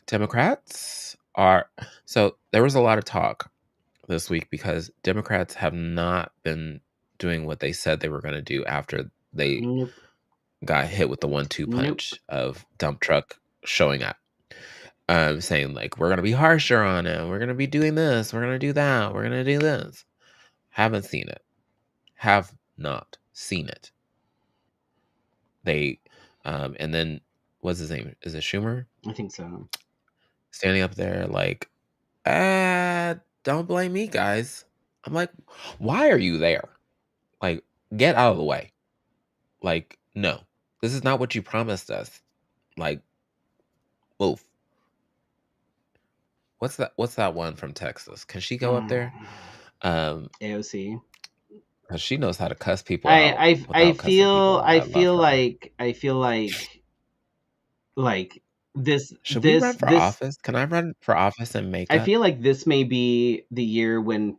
Democrats are so there was a lot of talk this week because Democrats have not been doing what they said they were going to do after they
Nope.
got hit with the 1-2
Nope.
punch of dump truck showing up, saying like we're going to be harsher on it, we're going to be doing this, we're going to do that, we're going to do this. Haven't seen it. Have not seen it. They, and then what's his name? Is it Schumer?
I think so.
Standing up there like, don't blame me, guys. I'm like, why are you there? Like, get out of the way. Like, no, this is not what you promised us. Like, move. What's that one from Texas? Can she go up there?
AOC.
'Cause she knows how to cuss people out without cussing people out.
I
I love
feel
her.
like
Should we run for office? Can I run for office in
I
makeup?
feel like this may be the year when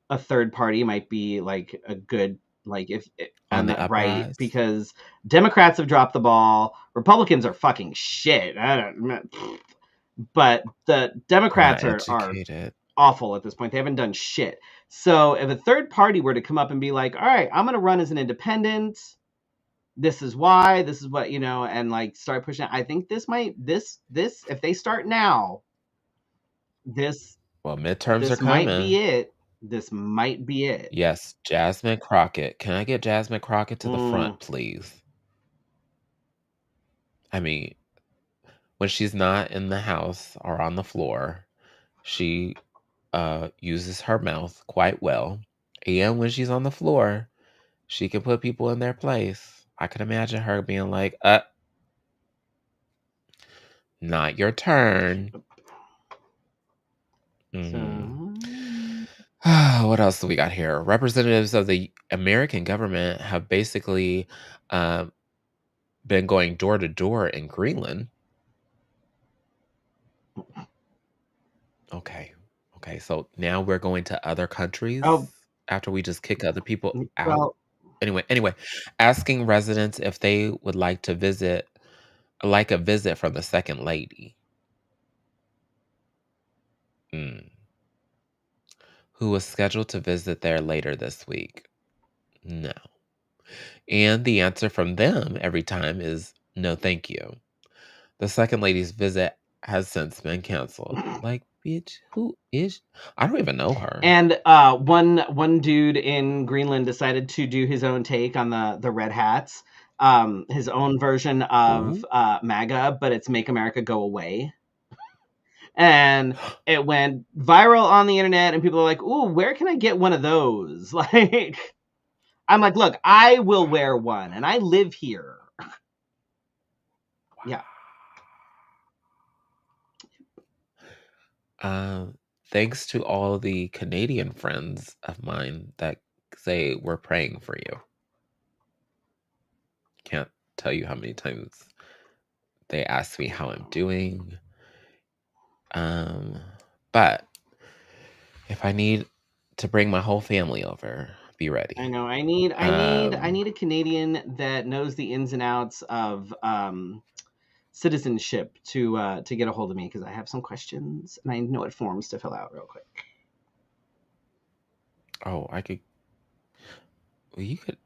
a third party might be like a good, like if
On
on
the
the right,
uprise?
because Democrats have dropped the ball, Republicans are fucking shit. But the
They're not
Democrats are
educated.
awful at this point. They haven't done shit. So if a third party were to come up and be like, all right, I'm going to run as an independent, this is why, this is what, and like start pushing, I think this if they start now, this
Well, midterms are
might be
coming.
it. This might be it.
Yes, Jasmine Crockett. Can I get Jasmine Crockett to the
Mm.
front, please? I mean, when she's not in the house or on the floor, she uses her mouth quite well. And when she's on the floor, she can put people in their place. I could imagine her being like, not your turn. What else do we got here? Representatives of the American government have basically been going door to door in Greenland. Okay. Okay. So now we're going to other countries after we just kick other people out.
Well,
Anyway, asking residents if they would like a visit from the second lady. Who was scheduled to visit there later this week. No. And the answer from them every time is no, thank you. The second lady's visit has since been canceled. Like, bitch, who is? I don't even know her.
And one dude in Greenland decided to do his own take on the Red Hats, his own version of MAGA, but it's Make America Go Away. And it went viral on the internet, and people are like, "Ooh, where can I get one of those?" Like, I'm like, "Look, I will wear one, and I live here." Yeah.
Thanks to all the Canadian friends of mine that say we're praying for you. Can't tell you how many times they ask me how I'm doing. But if I need to bring my whole family over, be ready.
I know. I need a Canadian that knows the ins and outs of citizenship to get a hold of me, because I have some questions and I know what forms to fill out real quick.
Oh, I could. Well, you could.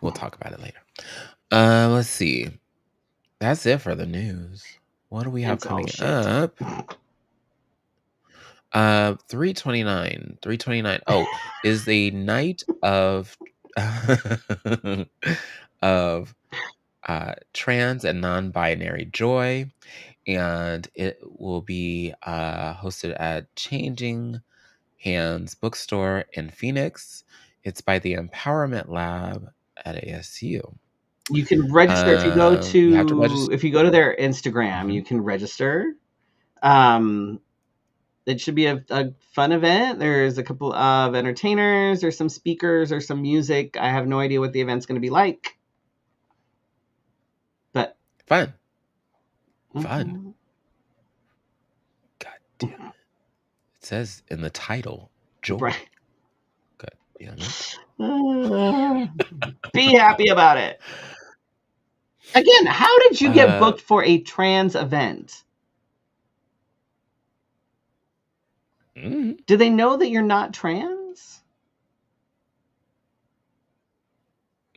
We'll talk about it later. Let's see. That's it for the news. What do we have coming up? 329. 329. Oh, is the night of of trans and non-binary joy, and it will be hosted at Changing Hands Bookstore in Phoenix. It's by the Empowerment Lab at ASU.
You can register if you go
You have to register.
to their Instagram. You can register. It should be a fun event. There's a couple of entertainers, there's some speakers, there's some music. I have no idea what the event's going to be like, but
fun. God damn it! It says in the title, joy.
Right.
God damn it!
Be happy about it. Again, how did you get booked for a trans event? Do they know that you're not trans?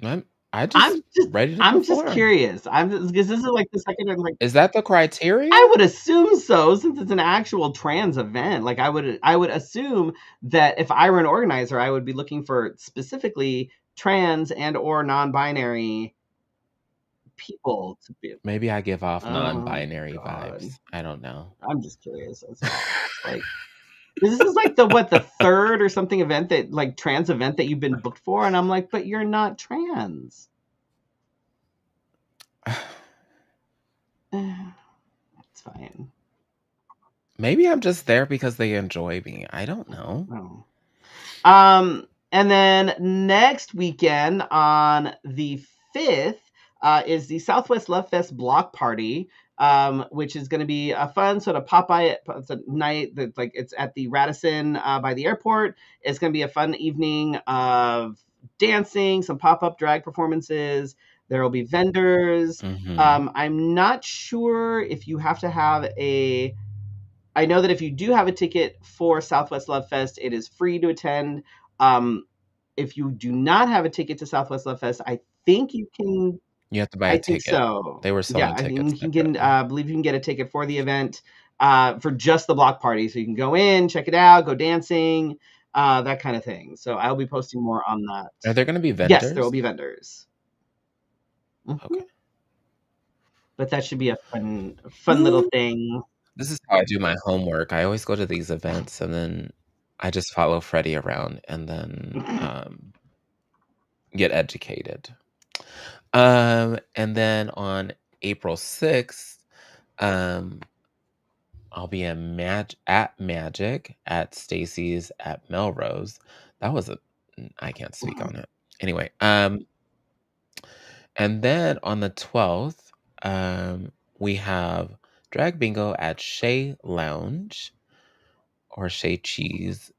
I'm ready to
I'm
perform.
just curious. Because this is like the second. Like,
is that the criteria?
I would assume so, since it's an actual trans event. Like, I would assume that if I were an organizer, I would be looking for specifically trans and or non-binary people to be.
Maybe I give off non-binary vibes. I don't know.
I'm just curious. That's all. Like, this is like the third or something event that, like, trans event that you've been booked for, and I'm like, but you're not trans. It's fine.
Maybe I'm just there because they enjoy me. I don't know.
And then next weekend on the 5th is the Southwest Love Fest block party, which is going to be a fun sort of pop by. It's a night that, like, it's at the Radisson by the airport. It's going to be a fun evening of dancing, some pop-up drag performances. There will be vendors. I'm not sure if you have to have a. I know that if you do have a ticket for Southwest Love Fest, it is free to attend. If you do not have a ticket to Southwest Love Fest, I think you can.
You have to buy a ticket.
So.
They were selling tickets.
I think believe you can get a ticket for the event for just the block party. So you can go in, check it out, go dancing, that kind of thing. So I'll be posting more on that.
Are there going to be vendors?
Yes, there will be vendors.
Okay.
But that should be a fun little thing.
This is how I do my homework. I always go to these events and then I just follow Freddy around and then get educated. And then on April 6th, I'll be at Magic at Stacy's at Melrose. That was I can't speak on it. Anyway, and then on the 12th, we have Drag Bingo at Shea Lounge or Shea Cheese.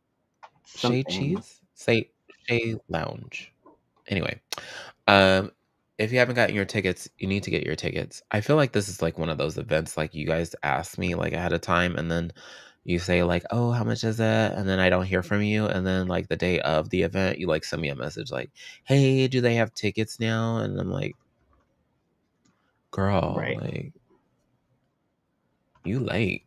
Something.
Shea Cheese? Say Shea Lounge. Anyway, if you haven't gotten your tickets, you need to get your tickets. I feel like this is like one of those events, like you guys ask me like ahead of time and then you say like, oh, how much is it? And then I don't hear from you. And then like the day of the event, you like send me a message like, hey, do they have tickets now? And I'm like, girl, like, you late.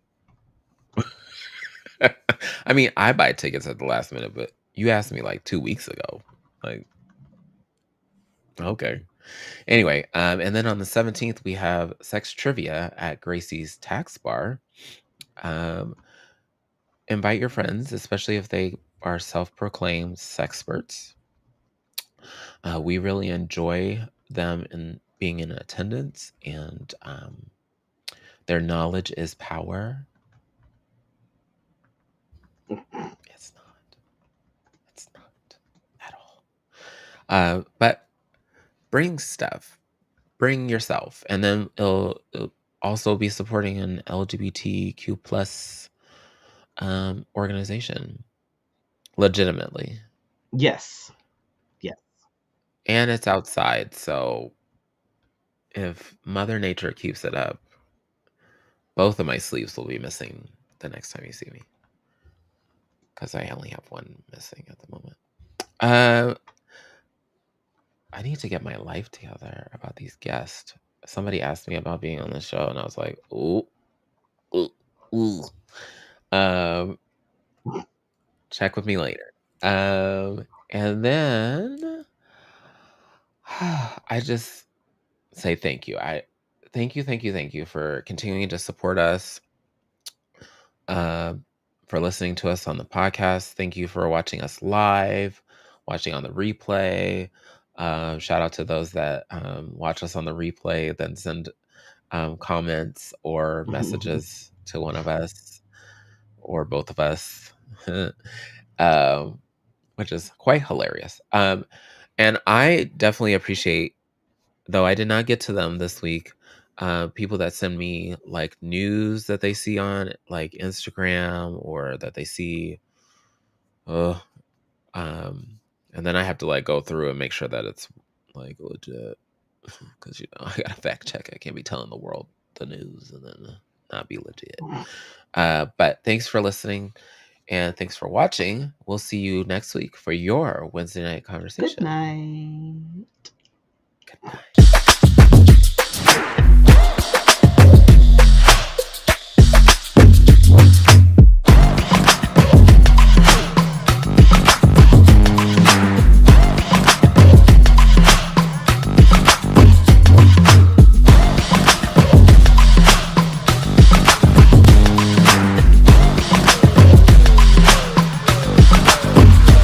I mean, I buy tickets at the last minute, but you asked me like 2 weeks ago. Like, okay. Anyway, and then on the 17th, we have sex trivia at Gracie's Tax Bar. Invite your friends, especially if they are self-proclaimed sexperts. We really enjoy them in being in attendance, and their knowledge is power. It's not at all. But bring stuff. Bring yourself, and then it'll also be supporting an LGBTQ plus organization, legitimately.
Yes.
And it's outside, so if Mother Nature keeps it up, both of my sleeves will be missing the next time you see me, because I only have one missing at the moment. I need to get my life together about these guests. Somebody asked me about being on the show, and I was like, ooh. Check with me later. And then I just say thank you. Thank you for continuing to support us. for listening to us on the podcast. Thank you for watching us live, watching on the replay. Shout out to those that watch us on the replay, then send comments or messages to one of us or both of us, which is quite hilarious. And I definitely appreciate, though I did not get to them this week, people that send me like news that they see on like Instagram or that they see, and then I have to like go through and make sure that it's like legit, because I gotta fact check. I can't be telling the world the news and then not be legit. But thanks for listening and thanks for watching. We'll see you next week for your Wednesday night conversation.
Good night.
Good night.